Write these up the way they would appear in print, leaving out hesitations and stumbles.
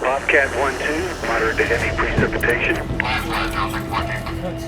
Bobcat 1-2, moderate to heavy precipitation.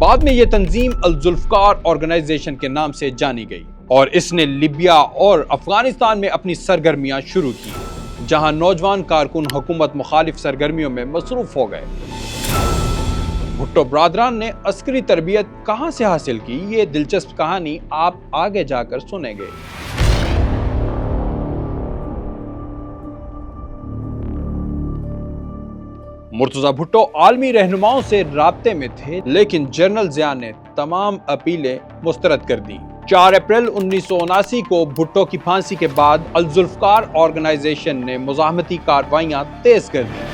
بعد میں یہ تنظیم الذوالفقار آرگنائزیشن کے نام سے جانی گئی اور اس نے لیبیا اور افغانستان میں اپنی سرگرمیاں شروع کی، جہاں نوجوان کارکن حکومت مخالف سرگرمیوں میں مصروف ہو گئے۔ بھٹو برادران نے عسکری تربیت کہاں سے حاصل کی، یہ دلچسپ کہانی آپ آگے جا کر سنیں گے۔ مرتضی بھٹو عالمی رہنماؤں سے رابطے میں تھے، لیکن جنرل ضیاء نے تمام اپیلیں مسترد کر دیں۔ 4 اپریل 1979 کو بھٹو کی پھانسی کے بعد الذوالفقار آرگنائزیشن نے مزاحمتی کارروائیاں تیز کر دیں۔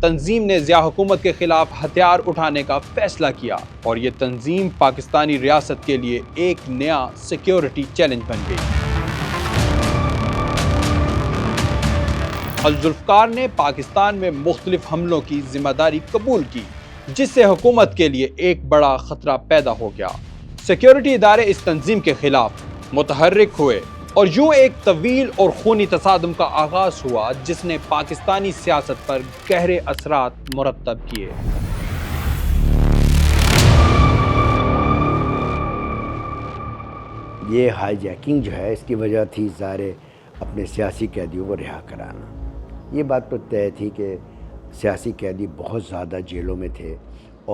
تنظیم نے ضیاء حکومت کے خلاف ہتھیار اٹھانے کا فیصلہ کیا اور یہ تنظیم پاکستانی ریاست کے لیے ایک نیا سیکیورٹی چیلنج بن گئی۔ الذوالفقار نے پاکستان میں مختلف حملوں کی ذمہ داری قبول کی، جس سے حکومت کے لیے ایک بڑا خطرہ پیدا ہو گیا۔ سیکیورٹی ادارے اس تنظیم کے خلاف متحرک ہوئے اور یوں ایک طویل اور خونی تصادم کا آغاز ہوا، جس نے پاکستانی سیاست پر گہرے اثرات مرتب کیے۔ یہ ہائی جیکنگ جو ہے اس کی وجہ تھی ظاہر اپنے سیاسی قیدیوں کو رہا کرانا۔ یہ بات تو طے تھی کہ سیاسی قیدی بہت زیادہ جیلوں میں تھے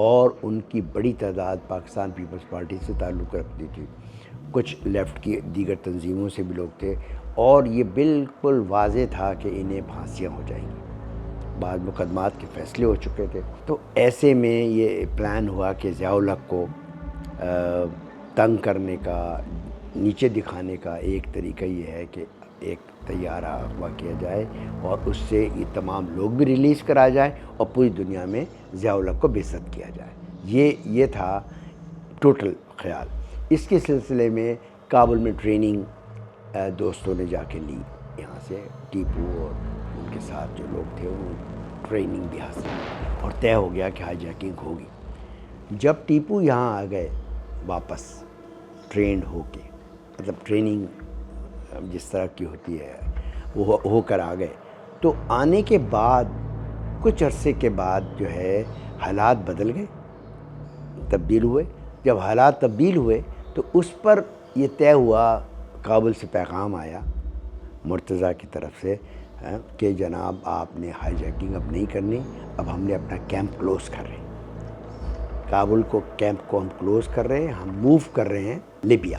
اور ان کی بڑی تعداد پاکستان پیپلز پارٹی سے تعلق رکھتی تھی، کچھ لیفٹ کی دیگر تنظیموں سے بھی لوگ تھے، اور یہ بالکل واضح تھا کہ انہیں پھانسیاں ہو جائیں گی۔ بعض مقدمات کے فیصلے ہو چکے تھے، تو ایسے میں یہ پلان ہوا کہ ضیاء الحق کو تنگ کرنے کا، نیچے دکھانے کا ایک طریقہ یہ ہے کہ ایک طیارہ اغوا کیا جائے اور اس سے یہ تمام لوگ بھی ریلیز کرا جائے اور پوری دنیا میں ضیاء الحق کو بےعزت کیا جائے۔ یہ تھا ٹوٹل خیال۔ اس کے سلسلے میں کابل میں ٹریننگ دوستوں نے جا کے لی، یہاں سے ٹیپو اور ان کے ساتھ جو لوگ تھے وہ ٹریننگ بھی حاصل کی اور طے ہو گیا کہ ہائی جیکنگ ہوگی۔ جب ٹیپو یہاں آ گئے واپس ٹرینڈ ہو کے، مطلب ٹریننگ جس طرح کی ہوتی ہے وہ ہو کر آ گئے، تو آنے کے بعد کچھ عرصے کے بعد جو ہے حالات بدل گئے، تبدیل ہوئے۔ جب حالات تبدیل ہوئے تو اس پر یہ طے ہوا، کابل سے پیغام آیا مرتضیٰ کی طرف سے کہ جناب آپ نے ہائی جیکنگ اب نہیں کرنی، اب ہم نے اپنا کیمپ کلوز کر رہے ہیں، کابل کو کیمپ کو ہم کلوز کر رہے ہیں، ہم موو کر رہے ہیں لیبیا،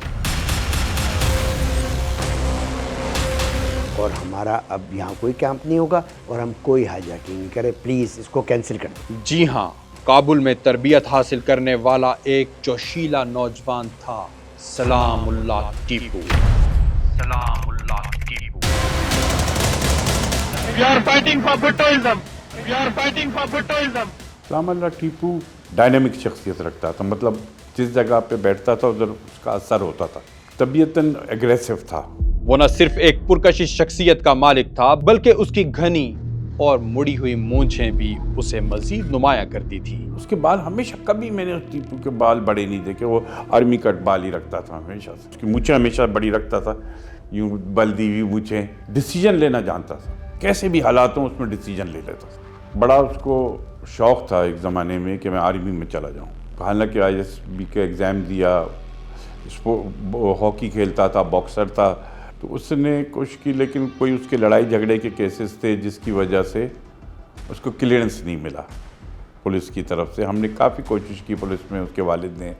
اور ہمارا اب یہاں کوئی کیمپ نہیں ہوگا اور ہم کوئی ہائی جیکنگ نہیں کریں، پلیز اس کو کینسل کر دیں۔ جی ہاں، کابل میں تربیت حاصل کرنے والا ایک جوشیلا نوجوان تھا، سلام اللہ ٹیپو۔ سلام اللہ Tipu. We are fighting for Bhuttoism. We are fighting for Bhuttoism. سلام اللہ ٹیپو ڈائنامک شخصیت رکھتا تھا، مطلب جس جگہ پہ بیٹھتا تھا ادھر اس کا اثر ہوتا تھا، طبیعتاً ایگریسو تھا۔ وہ نہ صرف ایک پرکشش شخصیت کا مالک تھا، بلکہ اس کی گھنی اور مڑی ہوئی مونچھیں بھی اسے مزید نمایاں کرتی تھی۔ اس کے بال ہمیشہ، کبھی میں نے ٹیپو کے بال بڑے نہیں دیکھے، وہ آرمی کٹ بال ہی رکھتا تھا ہمیشہ سے، اس کی مونچھیں ہمیشہ بڑی رکھتا تھا، یوں بلدی ہوئی مونچھیں، ڈیسیجن لینا جانتا تھا، کیسے بھی حالات ہوں اس میں ڈیسیجن لے لیتا تھا۔ بڑا اس کو شوق تھا ایک زمانے میں کہ میں آرمی میں چلا جاؤں، حالانکہ آئی ایس بی کا ایگزام دیا، ہاکی کھیلتا تھا، باکسر تھا، تو اس نے کوشش کی، لیکن کوئی اس کے لڑائی جھگڑے کے کیسز تھے جس کی وجہ سے اس کو کلیئرنس نہیں ملا پولیس کی طرف سے۔ ہم نے کافی کوشش کی پولیس میں، اس کے والد نے،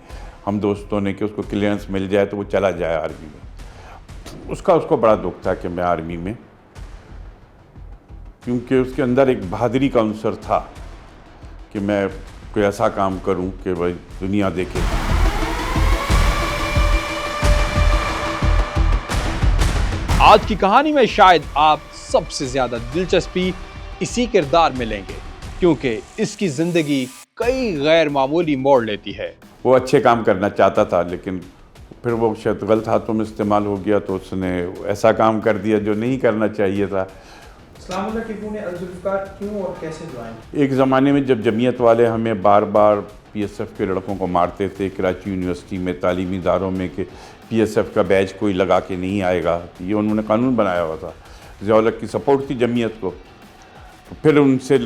ہم دوستوں نے، کہ اس کو کلیئرنس مل جائے تو وہ چلا جائے آرمی میں۔ اس کو بڑا دکھ تھا کہ میں آرمی میں، کیونکہ اس کے اندر ایک بہادری کا عنصر تھا کہ میں کوئی ایسا کام کروں کہ بھائی دنیا دیکھے۔ آج کی کہانی میں شاید آپ سب سے زیادہ دلچسپی اسی کردار میں لیں گے، کیونکہ اس کی زندگی کئی غیر معمولی موڑ لیتی ہے۔ وہ اچھے کام کرنا چاہتا تھا، لیکن پھر وہ شاید غلط ہاتھوں میں استعمال ہو گیا، تو اس نے ایسا کام کر دیا جو نہیں کرنا چاہیے تھا۔ سلام اللہ ٹیپو نے الذوالفقار کیوں اور کیسے جوائن؟ ایک زمانے میں جب جمعیت والے ہمیں بار بار پی ایس ایف کے لڑکوں کو مارتے تھے، کراچی یونیورسٹی میں تعلیمی اداروں میں، کہ پی ایس ایف کا بیچ کوئی لگا کے نہیں آئے گا، یہ انہوں نے قانون بنایا ہوا تھا، ضیاء الحق کی سپورٹ تھی جمعیت کو، تو پھر ان سے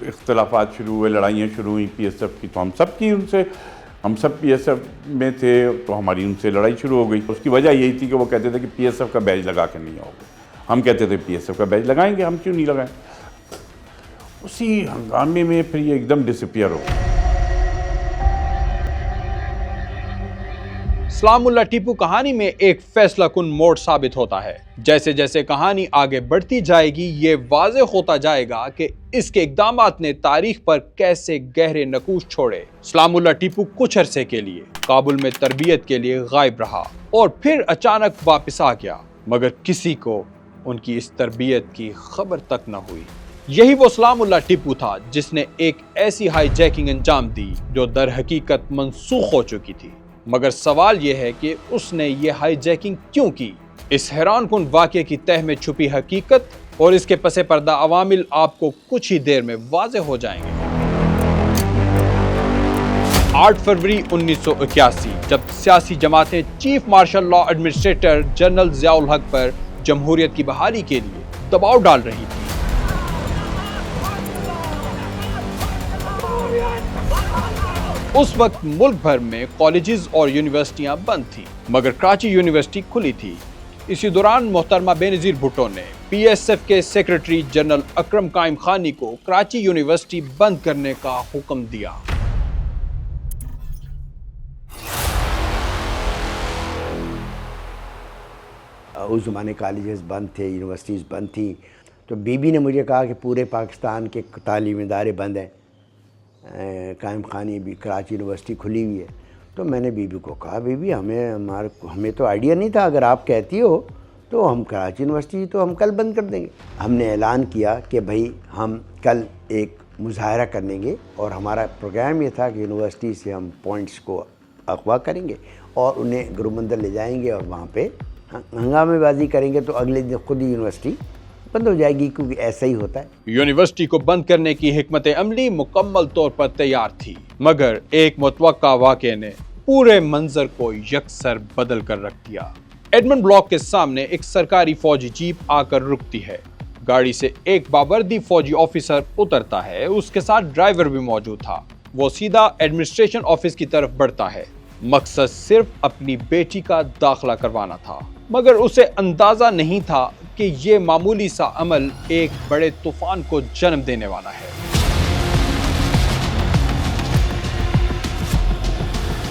اختلافات شروع ہوئے, لڑائیاں شروع ہوئیں پی ایس ایف کی, تو ہم سب پی ایس ایف میں تھے, تو ہماری ان سے لڑائی شروع ہو گئی. اس کی وجہ یہی تھی کہ وہ کہتے تھے کہ پی ایس ایف کا بیج لگا کے نہیں آؤ گے. ہم کہتے تھے پی ایس ایف کا بیج لگائیں گے, ہم کیوں نہیں لگائیں. اسی ہنگامے میں پھر یہ ایک دم ڈسپیئر ہو گیا. اسلام اللہ ٹیپو کہانی میں ایک فیصلہ کن موڑ ثابت ہوتا ہے. جیسے جیسے کہانی آگے بڑھتی جائے گی یہ واضح ہوتا جائے گا کہ اس کے اقدامات نے تاریخ پر کیسے گہرے نقوش چھوڑے. اسلام اللہ ٹیپو کچھ عرصے کے لیے کابل میں تربیت کے لیے غائب رہا اور پھر اچانک واپس آ گیا, مگر کسی کو ان کی اس تربیت کی خبر تک نہ ہوئی. یہی وہ اسلام اللہ ٹیپو تھا جس نے ایک ایسی ہائی جیکنگ انجام دی جو در حقیقت منسوخ ہو چکی تھی. مگر سوال یہ ہے کہ اس نے یہ ہائی جیکنگ کیوں کی؟ اس حیران کن واقعے کی تہ میں چھپی حقیقت اور اس کے پس پردہ عوامل آپ کو کچھ ہی دیر میں واضح ہو جائیں گے. 8 فروری 1981 جب سیاسی جماعتیں chief martial law administrator general Zia ul Haq پر جمہوریت کی بحالی کے لیے دباؤ ڈال رہی تھی, اس وقت ملک بھر میں کالجز اور یونیورسٹیاں بند تھیں, مگر کراچی یونیورسٹی کھلی تھی. اسی دوران محترمہ بے نظیر بھٹو نے پی ایس ایف کے سیکرٹری جنرل اکرم قائم خانی کو کراچی یونیورسٹی بند کرنے کا حکم دیا. اس زمانے کالجز بند تھے, یونیورسٹیز بند تھیں, تو بی بی نے مجھے کہا کہ پورے پاکستان کے تعلیمی ادارے بند ہیں, قائم خانی بھی کراچی یونیورسٹی کھلی ہوئی ہے. تو میں نے بی بی کو کہا بی بی ہمیں تو آئیڈیا نہیں تھا, اگر آپ کہتی ہو تو ہم کراچی یونیورسٹی تو ہم کل بند کر دیں گے. ہم نے اعلان کیا کہ بھائی ہم کل ایک مظاہرہ کریں گے اور ہمارا پروگرام یہ تھا کہ یونیورسٹی سے ہم پوائنٹس کو اغوا کریں گے اور انہیں گرومندر لے جائیں گے اور وہاں پہ ہنگامے بازی کریں گے, تو اگلے دن خود ہی یونیورسٹی بند ہو جائے گی, کیونکہ ایسا ہی ہوتا ہے. یونیورسٹی کو بند کرنے کی حکمت عملی مکمل طور پر تیار تھی, مگر ایک متوقع واقعے نے پورے منظر کو یکسر بدل کر رکھ دیا. ایڈمنڈ بلاک کے سامنے ایک سرکاری فوجی جیپ آ کر رکتی ہے. گاڑی سے ایک باوردی فوجی آفیسر اترتا ہے, اس کے ساتھ ڈرائیور بھی موجود تھا. وہ سیدھا ایڈمنسٹریشن آفس کی طرف بڑھتا ہے. مقصد صرف اپنی بیٹی کا داخلہ کروانا تھا, مگر اسے اندازہ نہیں تھا کہ یہ معمولی سا عمل ایک بڑے طوفان کو جنم دینے والا ہے.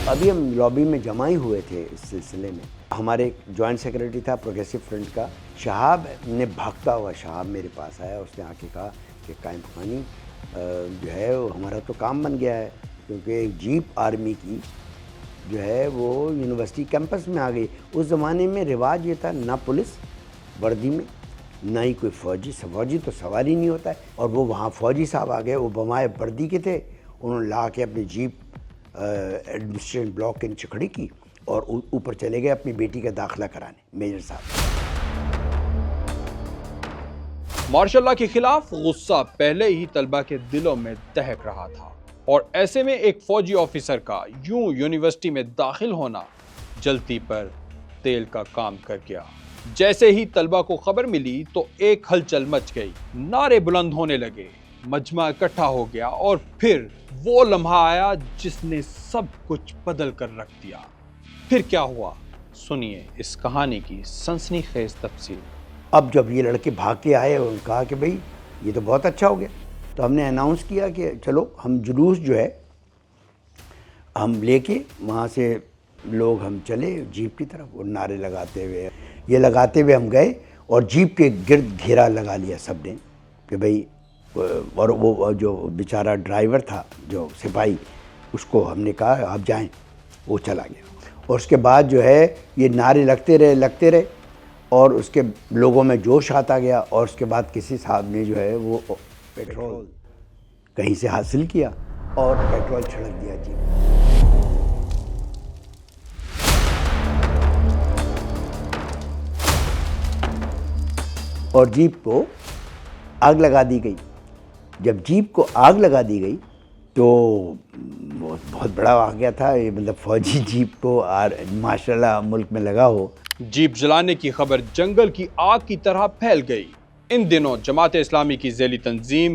ابھی ہم لابی میں جمع ہی ہوئے تھے اس سلسلے میں. ہمارے جوائنٹ سیکرٹری تھا پروگریسو فرنٹ کا شہاب نے, بھاگتا ہوا شہاب میرے پاس آیا. اس نے آ کے کہا کہ قائم خانی جو ہے ہمارا تو کام بن گیا ہے, کیونکہ ایک جیپ آرمی کی جو ہے وہ یونیورسٹی کیمپس میں آ گئی. اس زمانے میں رواج یہ تھا, نہ پولیس وردی میں نہ ہی کوئی فوجی تو سوار ہی نہیں ہوتا ہے. اور وہ وہاں فوجی صاحب آ گئے, وہ بمائے وردی کے تھے, انہوں نے لا کے اپنی جیپ ایڈمنسٹریشن بلاک کے نیچے کھڑی کی اور اوپر چلے گئے اپنی بیٹی کا داخلہ کرانے. میجر صاحب مارشل لا کے خلاف غصہ پہلے ہی طلبہ کے دلوں میں دہک رہا تھا, اور ایسے میں ایک فوجی آفیسر کا یوں یونیورسٹی میں داخل ہونا جلتی پر تیل کا کام کر گیا. جیسے ہی طلبہ کو خبر ملی تو ایک ہلچل مچ گئی, نعرے بلند ہونے لگے, مجمع اکٹھا ہو گیا, اور پھر وہ لمحہ آیا جس نے سب کچھ بدل کر رکھ دیا. پھر کیا ہوا, سنیے اس کہانی کی سنسنی خیز تفصیل. اب جب یہ لڑکے بھاگ کے آئے اور کہا کہ بھئی یہ تو بہت اچھا ہو گیا, تو ہم نے اناؤنس کیا کہ چلو ہم جلوس جو ہے ہم لے کے وہاں سے لوگ ہم چلے جیپ کی طرف, اور نعرے لگاتے ہوئے ہم گئے اور جیپ کے گرد گھیرا لگا لیا سب نے کہ بھئی. اور وہ جو بیچارہ ڈرائیور تھا جو سپاہی, اس کو ہم نے کہا آپ جائیں, وہ چلا گیا. اور اس کے بعد جو ہے یہ نعرے لگتے رہے اور اس کے لوگوں میں جوش آتا گیا. اور اس کے بعد کسی صاحب نے جو ہے وہ پیٹرول کہیں سے حاصل کیا اور پیٹرول چھڑک دیا جیپ. اور جیپ کو آگ لگا دی گئی. جب جیپ کو آگ لگا دی گئی تو بہت بڑا واقعہ تھا یہ, مطلب فوجی جیپ کو ماشاءاللہ ملک میں لگا ہو. جیپ جلانے کی خبر جنگل کی آگ کی طرح پھیل گئی. ان دنوں جماعت اسلامی کی ذیلی تنظیم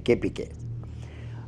KPK।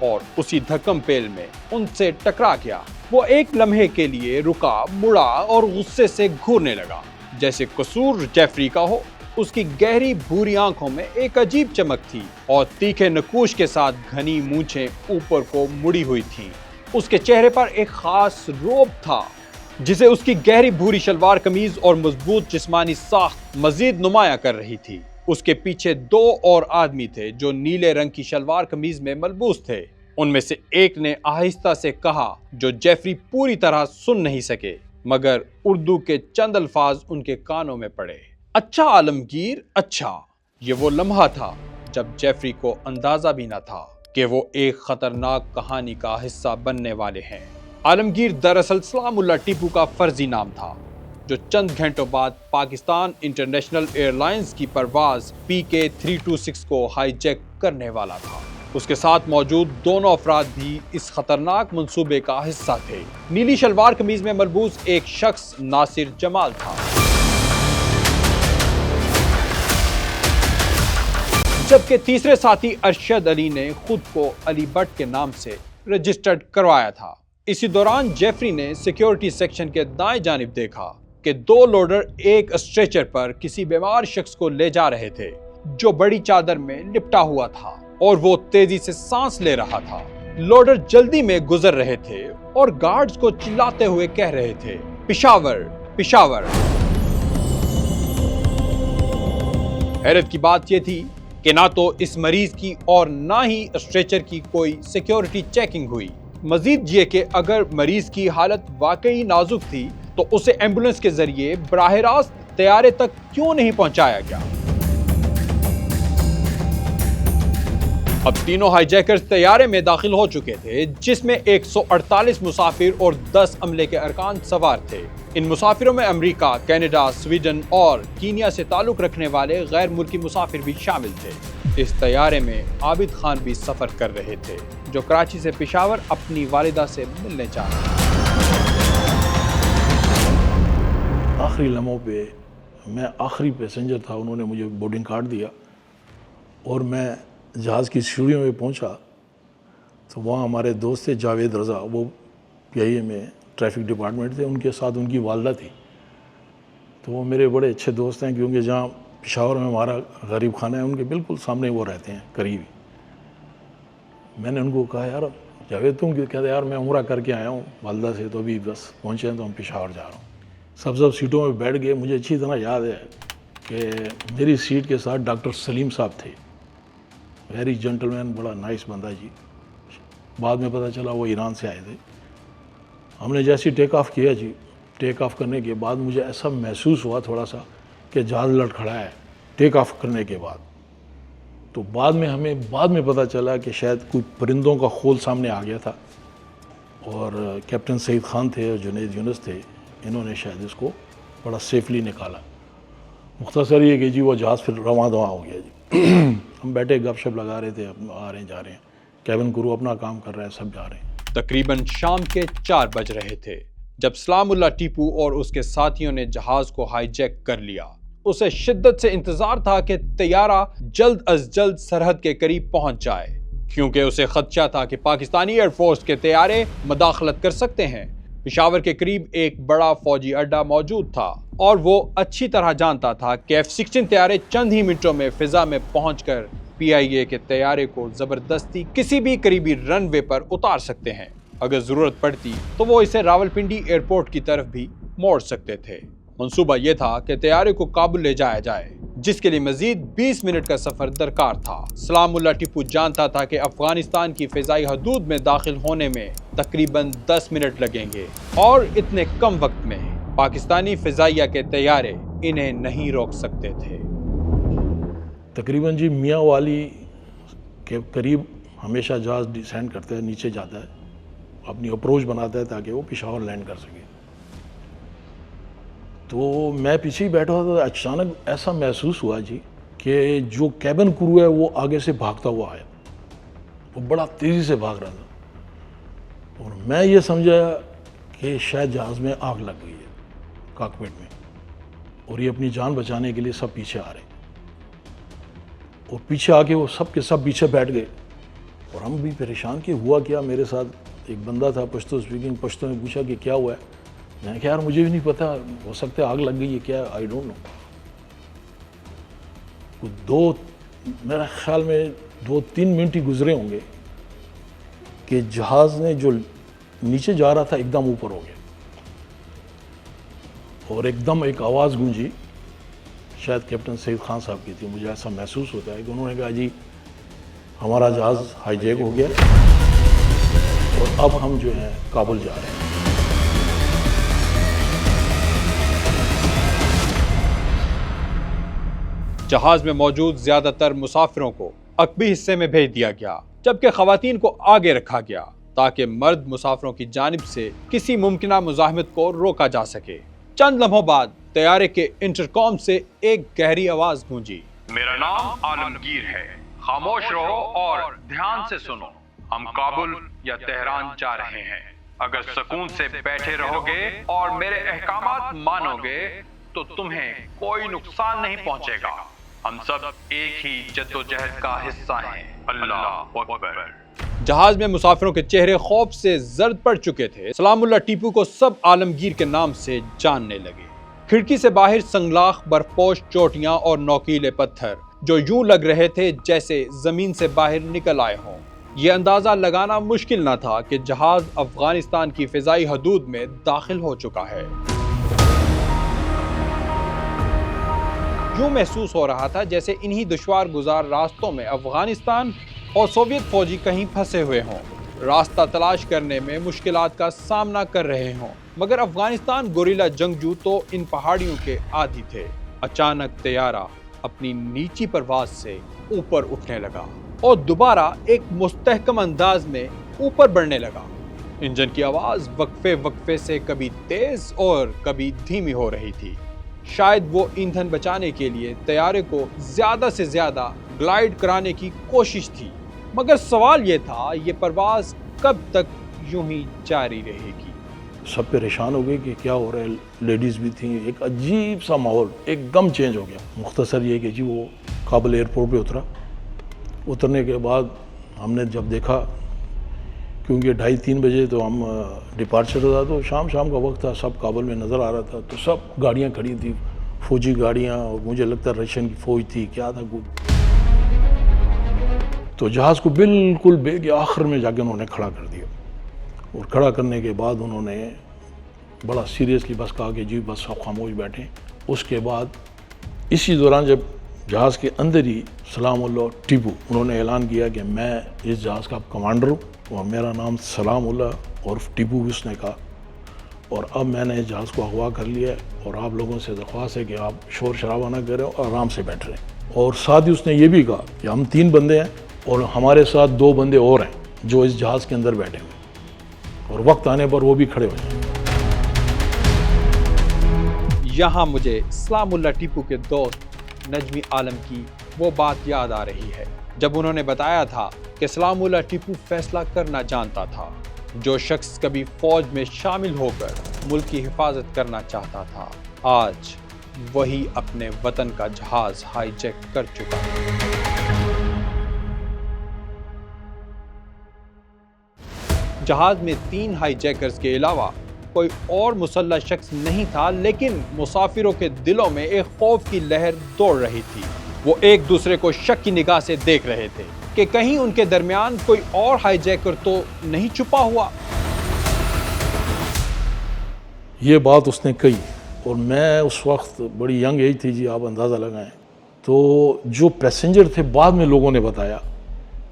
اور اسی دھکم پیل میں ان سے ٹکرا گیا۔ وہ ایک لمحے کے لیے رکا، مڑا اور غصے سے گھورنے لگا، جیسے قصور جیفری کا ہو۔ اس کی گہری بھوری آنکھوں میں ایک عجیب چمک تھی اور تیکھے نکوش کے ساتھ گھنی مونچھیں اوپر کو مڑی ہوئی تھیں۔ اس کے چہرے پر ایک خاص رعب تھا جسے اس کی گہری بھوری شلوار قمیض اور مضبوط جسمانی ساخت مزید نمایاں کر رہی تھی۔ اس کے پیچھے دو اور آدمی تھے جو نیلے رنگ کی شلوار قمیض میں ملبوس تھے۔ ان میں سے ایک نے آہستہ سے کہا جو جیفری پوری طرح سن نہیں سکے، مگر اردو کے چند الفاظ ان کے کانوں میں پڑے۔ اچھا عالمگیر، اچھا۔ یہ وہ لمحہ تھا جب جیفری کو اندازہ بھی نہ تھا کہ وہ ایک خطرناک کہانی کا حصہ بننے والے ہیں۔ عالمگیر دراصل سلام اللہ ٹیپو کا فرضی نام تھا، جو چند گھنٹوں بعد پاکستان انٹرنیشنل ایئر لائنز کی پرواز PK-326 کو ہائی جیک کرنے والا تھا۔ اس کے ساتھ موجود دونوں افراد بھی اس خطرناک منصوبے کا حصہ تھے۔ نیلی شلوار قمیض میں ملبوس ایک شخص ناصر جمال تھا، جبکہ تیسرے ساتھی ارشد علی نے خود کو علی بٹ کے نام سے رجسٹرڈ کروایا تھا۔ اسی دوران جیفری نے سیکیورٹی سیکشن کے دائیں جانب دیکھا کہ دو لوڈر ایک اسٹریچر پر کسی بیمار شخص کو لے جا رہے تھے جو بڑی چادر میں لپٹا ہوا تھا اور وہ تیزی سے سانس لے رہا تھا۔ لوڈر جلدی میں گزر رہے تھے اور گارڈز کو چلاتے ہوئے کہہ رہے تھے، پشاور، پشاور۔ حیرت کی بات یہ تھی کہ نہ تو اس مریض کی اور نہ ہی اسٹریچر کی کوئی سیکیورٹی چیکنگ ہوئی۔ مزید یہ کہ اگر مریض کی حالت واقعی نازک تھی تو اسے ایمبولنس کے ذریعے براہ راست طیارے تک کیوں نہیں پہنچایا گیا؟ اب تینوں ہائی جیکرز طیارے میں داخل ہو چکے تھے، جس میں 148 مسافر اور 10 عملے کے ارکان سوار تھے۔ ان مسافروں میں امریکہ، کینیڈا، سویڈن اور کینیا سے تعلق رکھنے والے غیر ملکی مسافر بھی شامل تھے۔ اس طیارے میں عابد خان بھی سفر کر رہے تھے، جو کراچی سے پشاور اپنی والدہ سے ملنے جا رہے تھے۔ آخری لمحوں پہ میں آخری پیسنجر تھا، انہوں نے مجھے بورڈنگ کارڈ دیا اور میں جہاز کی سیڑھیوں میں پہنچا تو وہاں ہمارے دوست تھے جاوید رضا، وہ PIA میں ٹریفک ڈپارٹمنٹ تھے، ان کے ساتھ ان کی والدہ تھی۔ تو وہ میرے بڑے اچھے دوست ہیں، کیونکہ جہاں پشاور میں ہمارا غریب خانہ ہے ان کے بالکل سامنے وہ رہتے ہیں، قریب ہی۔ میں نے ان کو کہا یار جاوید تم کہتے ہیں؟ یار میں عمرہ کر کے آیا ہوں والدہ سے، تو ابھی بس پہنچے ہیں تو ہم پشاور جا رہا ہوں۔ سب سیٹوں میں بیٹھ گئے۔ مجھے اچھی طرح یاد ہے کہ میری سیٹ کے ساتھ ڈاکٹر سلیم صاحب تھے، ویری جنٹل مین، بڑا نائس بندہ جی۔ بعد میں پتہ چلا وہ ایران سے آئے تھے۔ ہم نے جیسے ٹیک آف کیا جی، ٹیک آف کرنے کے بعد مجھے ایسا محسوس ہوا تھوڑا سا کہ جہاز لٹ کھڑا ہے ٹیک آف کرنے کے بعد۔ تو ہمیں بعد میں پتہ چلا کہ شاید کوئی پرندوں کا خول سامنے آ گیا تھا، اور کیپٹن سعید خان تھے اور جنید یونس تھے، انہوں نے شاید اس کو بڑا سیفلی نکالا۔ مختصر یہ کہ جی وہ جہاز پھر رواں دواں ہو گیا جی۔ ہم بیٹھے گپ شپ لگا رہے تھے، آ رہے ہیں جا رہے ہیں، کیبن کرو اپنا کام کر رہا ہے، سب جا رہے ہیں۔ تقریباً شام کے 4 بج رہے تھے جب سلام اللہ ٹیپو اور اس کے ساتھیوں نے جہاز کو ہائی جیک کر لیا۔ اسے شدت سے انتظار تھا کہ طیارہ جلد از جلد سرحد کے قریب پہنچ جائے، کیونکہ اسے خدشہ تھا کہ پاکستانی ایئر فورس کے طیارے مداخلت کر سکتے ہیں۔ پشاور کے قریب ایک بڑا فوجی اڈا موجود تھا اور وہ اچھی طرح جانتا تھا کہ F-16 طیارے چند ہی منٹوں میں فضا میں پہنچ کر PIA کے طیارے کو زبردستی کسی بھی قریبی رن وے پر اتار سکتے ہیں۔ اگر ضرورت پڑتی تو وہ اسے راولپنڈی ایئرپورٹ کی طرف بھی موڑ سکتے تھے۔ منصوبہ یہ تھا کہ طیارے کو کابل لے جایا جائے، جس کے لیے مزید 20 منٹ کا سفر درکار تھا۔ سلام اللہ ٹیپو جانتا تھا کہ افغانستان کی فضائی حدود میں داخل ہونے میں تقریباً 10 منٹ لگیں گے، اور اتنے کم وقت میں پاکستانی فضائیہ کے طیارے انہیں نہیں روک سکتے تھے۔ تقریباً جی میاں والی کے قریب ہمیشہ جہاز ڈیسینڈ کرتا ہے، نیچے جاتا ہے، اپنی اپروچ بناتا ہے تاکہ وہ پشاور لینڈ کر سکے۔ تو میں پیچھے ہی بیٹھا ہوا تھا، اچانک ایسا محسوس ہوا جی کہ جو کیبن کرو ہے وہ آگے سے بھاگتا ہوا آیا، وہ بڑا تیزی سے بھاگ رہا تھا، اور میں یہ سمجھا کہ شاید جہاز میں آگ لگ گئی ہے کاکپٹ میں، اور یہ اپنی جان بچانے کے لیے سب پیچھے آ رہے ہیں، اور پیچھے آ کے وہ سب کے سب پیچھے بیٹھ گئے، اور ہم بھی پریشان کہ ہوا کیا. میرے ساتھ ایک بندہ تھا پشتو اسپیکنگ, پشتو میں پوچھا کہ کیا ہوا ہے. میں نے کہا یار مجھے بھی نہیں پتا, ہو سکتا ہے آگ لگ گئی ہے کیا, آئی ڈونٹ نو. میرا خیال میں 2-3 منٹ ہی گزرے ہوں گے کہ جہاز نے جو نیچے جا رہا تھا ایک دم اوپر ہو گیا, اور ایک دم ایک آواز گونجی, شاید کیپٹن سعید خان صاحب کی تھی, مجھے ایسا محسوس ہوتا ہے کہ انہوں نے کہا جی ہمارا جہاز ہائی جیک ہو گیا اور اب ہم جو ہیں کابل جا رہے ہیں. جہاز میں موجود زیادہ تر مسافروں کو عقبی حصے میں بھیج دیا گیا, جبکہ خواتین کو آگے رکھا گیا تاکہ مرد مسافروں کی جانب سے کسی ممکنہ مزاحمت کو روکا جا سکے. چند لمحوں بعد طیارے کے انٹرکام سے ایک گہری آواز گونجی. میرا نام عالمگیر ہے, خاموش رہو اور دھیان سے سنو. ہم کابل یا تہران جا رہے ہیں. اگر سکون سے بیٹھے رہو گے اور میرے احکامات مانو گے تو تمہیں کوئی نقصان نہیں پہنچے گا. ہم سب ایک ہی جدوجہد کا حصہ ہیں. اللہ اکبر. جہاز میں مسافروں کے چہرے خوف سے زرد پڑ چکے تھے. سلام اللہ ٹیپو کو سب عالمگیر کے نام سے جاننے لگے. کھڑکی سے باہر سنگلاخ, برفپوش چوٹیاں اور نوکیلے پتھر جو یوں لگ رہے تھے جیسے زمین سے باہر نکل آئے ہوں. یہ اندازہ لگانا مشکل نہ تھا کہ جہاز افغانستان کی فضائی حدود میں داخل ہو چکا ہے. یوں محسوس ہو رہا تھا جیسے انہی دشوار گزار راستوں میں افغانستان اور سوویت فوجی کہیں پھنسے ہوئے ہوں, راستہ تلاش کرنے میں مشکلات کا سامنا کر رہے ہوں. مگر افغانستان گوریلا جنگجو تو ان پہاڑیوں کے عادی تھے. اچانک طیارہ اپنی نیچی پرواز سے اوپر اٹھنے لگا اور دوبارہ ایک مستحکم انداز میں اوپر بڑھنے لگا. انجن کی آواز وقفے وقفے سے کبھی تیز اور کبھی دھیمی ہو رہی تھی. شاید وہ ایندھن بچانے کے لیے طیارے کو زیادہ سے زیادہ گلائیڈ کرانے کی کوشش تھی. مگر سوال یہ تھا, یہ پرواز کب تک یوں ہی جاری رہے گی؟ سب پریشان ہو گئے کہ کیا ہو رہا ہے. لیڈیز بھی تھیں. ایک عجیب سا ماحول ایک دم چینج ہو گیا. مختصر یہ کہ جی وہ کابل ایئرپورٹ پہ اترا. اترنے کے بعد ہم نے جب دیکھا, کیونکہ 2:30-3 بجے تو ہم ڈپارچر تھا, تو شام کا وقت تھا, سب کابل میں نظر آ رہا تھا. تو سب گاڑیاں کھڑی تھیں, فوجی گاڑیاں, اور مجھے لگتا ہے رشین کی فوج تھی, کیا تھا کچھ. تو جہاز کو بالکل بے کے آخر میں جا کے انہوں نے کھڑا کر دیا, اور کھڑا کرنے کے بعد انہوں نے بڑا سیریسلی بس کہا کہ جی بس سب خاموش بیٹھیں. اس کے بعد اسی دوران جب جہاز کے اندر ہی سلام اللہ ٹیپو انہوں نے اعلان کیا کہ میں اس جہاز کا کمانڈر ہوں اور میرا نام سلام اللہ اور ٹیپو بھی اس نے کہا, اور اب میں نے اس جہاز کو اغوا کر لیا ہے اور آپ لوگوں سے درخواست ہے کہ آپ شور شرابہ نہ کریں اور آرام سے بیٹھ رہے ہیں. اور ساتھ ہی اس نے یہ بھی کہا کہ ہم 3 بندے ہیں اور ہمارے ساتھ 2 بندے اور ہیں جو اس جہاز کے اندر بیٹھے ہوئے, اور وقت آنے پر وہ بھی کھڑے ہو جائیں. یہاں مجھے سلام اللہ ٹیپو کے دوست نجمی عالم کی وہ بات یاد آ رہی ہے جب انہوں نے بتایا تھا کہ سلام اللہ ٹیپو فیصلہ کرنا جانتا تھا. جو شخص کبھی فوج میں شامل ہو کر ملک کی حفاظت کرنا چاہتا تھا, آج وہی اپنے وطن کا جہاز ہائی جیک کر چکا ہے. جہاز میں 3 ہائی جیکرز کے علاوہ کوئی اور مسلح شخص نہیں تھا, لیکن مسافروں کے دلوں میں ایک خوف کی لہر دوڑ رہی تھی. وہ ایک دوسرے کو شک کی نگاہ سے دیکھ رہے تھے کہ کہیں ان کے درمیان کوئی اور ہائی جیکر تو نہیں چھپا ہوا. یہ بات اس نے کہی, اور میں اس وقت بڑی ینگ ایج تھی جی, آپ اندازہ لگائیں. تو جو پیسنجر تھے بعد میں لوگوں نے بتایا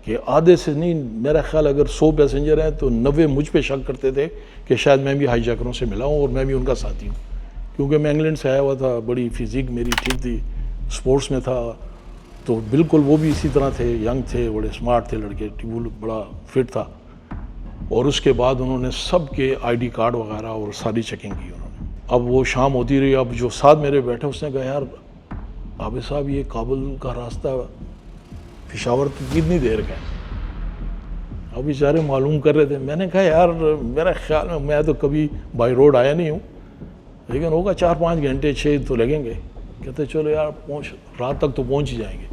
کہ آدھے سے نہیں, میرا خیال اگر 100 پیسنجر ہیں تو 90 مجھ پہ شک کرتے تھے کہ شاید میں بھی ہائی جیکروں سے ملا ہوں اور میں بھی ان کا ساتھی ہوں, کیونکہ میں انگلینڈ سے آیا ہوا تھا, بڑی فزیک میری ٹھیک تھی, سپورٹس میں تھا. تو بالکل وہ بھی اسی طرح تھے, ینگ تھے, بڑے سمارٹ تھے لڑکے. ٹیبو بڑا فٹ تھا. اور اس کے بعد انہوں نے سب کے ID کارڈ وغیرہ اور ساری چیکنگ کی انہوں نے. اب وہ شام ہوتی رہی, اب جو ساتھ میرے بیٹھے اس نے کہا یار عابد صاحب یہ کابل کا راستہ پشاور کتنی دیر کا ہے؟ اب بیچارے معلوم کر رہے تھے. میں نے کہا یار میرا خیال میں تو کبھی بائی روڈ آیا نہیں ہوں, لیکن ہوگا 4-5 گھنٹے 6 تو لگیں گے. کہتے چلو یار رات تک تو پہنچ ہی جائیں گے.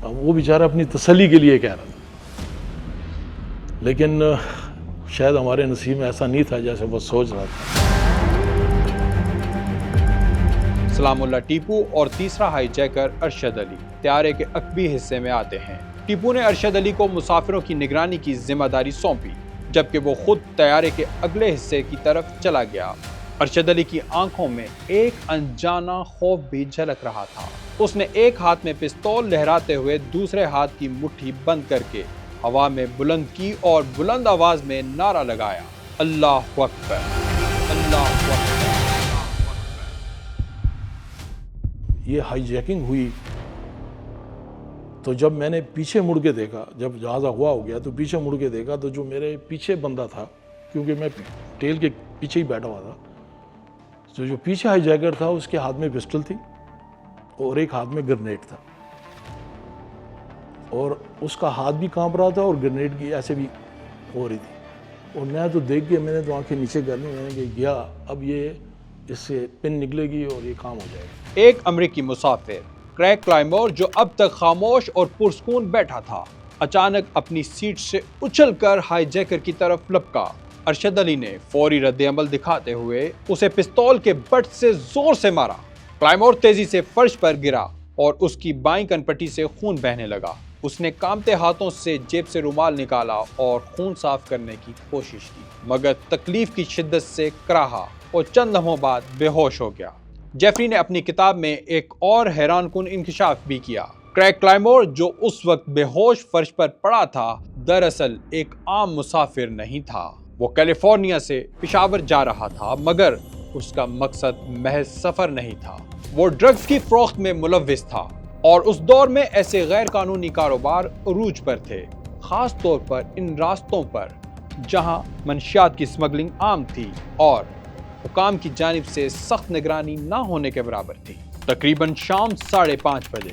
اب وہ بیچارہ اپنی تسلی کے لیے کہہ رہا تھا. لیکن شاید ہمارے نصیب میں ایسا نہیں تھا جیسے وہ سوچ رہا تھا۔ سلام اللہ ٹیپو اور تیسرا ہائی جیکر ارشد علی طیارے کے عقبی حصے میں آتے ہیں۔ ٹیپو نے ارشد علی کو مسافروں کی نگرانی کی ذمہ داری سونپی، جبکہ وہ خود طیارے کے اگلے حصے کی طرف چلا گیا۔ ارشد علی کی آنکھوں میں ایک انجانا خوف بھی جھلک رہا تھا۔ اس نے ایک ہاتھ میں پستول لہراتے ہوئے دوسرے ہاتھ کی مٹھی بند کر کے ہوا میں بلند کی اور بلند آواز میں نعرہ لگایا، اللہ اکبر، اللہ اکبر۔ یہ ہائی جیکنگ ہوئی تو جب میں نے پیچھے مڑ کے دیکھا، جب جہاز اغوا ہو گیا تو پیچھے مڑ کے دیکھا تو جو میرے پیچھے بندہ تھا، کیونکہ میں ٹیل کے پیچھے ہی بیٹھا ہوا تھا، تو جو پیچھے ہائی جیکر تھا اس کے ہاتھ میں پسٹل تھی اور ایک ہاتھ میں گرنیڈ تھا، اور اس کا ہاتھ بھی کانپ رہا تھا اور گرنیڈ کی ایسے بھی ہو رہی تھی، اور میں تو دیکھ کے میں نے تو آنکھیں نیچے کر لی، میں نے کہ گیا اب یہ اس سے پن نکلے گی اور یہ کام ہو جائے گا۔ ایک امریکی مسافر کریگ کلائمور جو اب تک خاموش اور پرسکون بیٹھا تھا، اچانک اپنی سیٹ سے اچھل کر ہائی جیکر کی طرف لپکا۔ ارشد علی نے فوری رد عمل دکھاتے ہوئے اسے پستول کے بٹ سے زور سے مارا۔ کلائمور تیزی سے فرش پر گرا اور اس کی بائیں کن پٹی سے خون بہنے لگا۔ اس نے کانپتے ہاتھوں سے جیب سے رومال نکالا اور خون صاف کرنے کی کوشش کی، مگر تکلیف کی شدت سے کراہا اور چند لمحوں بعد بے ہوش ہو گیا۔ جیفری نے اپنی کتاب میں ایک اور حیران کن انکشاف بھی کیا۔ کریگ کلائمور جو اس وقت بے ہوش فرش پر پڑا تھا، دراصل ایک عام مسافر نہیں تھا۔ وہ کیلیفورنیا سے پشاور جا رہا تھا، مگر اس کا مقصد محض سفر نہیں تھا، وہ ڈرگز کی فروخت میں ملوث تھا، اور اس دور میں ایسے غیر قانونی کاروبار عروج پر تھے، خاص طور پر ان راستوں پر جہاں منشیات کی سمگلنگ عام تھی اور حکام کی جانب سے سخت نگرانی نہ ہونے کے برابر تھی۔ تقریباً شام 5:30 بجے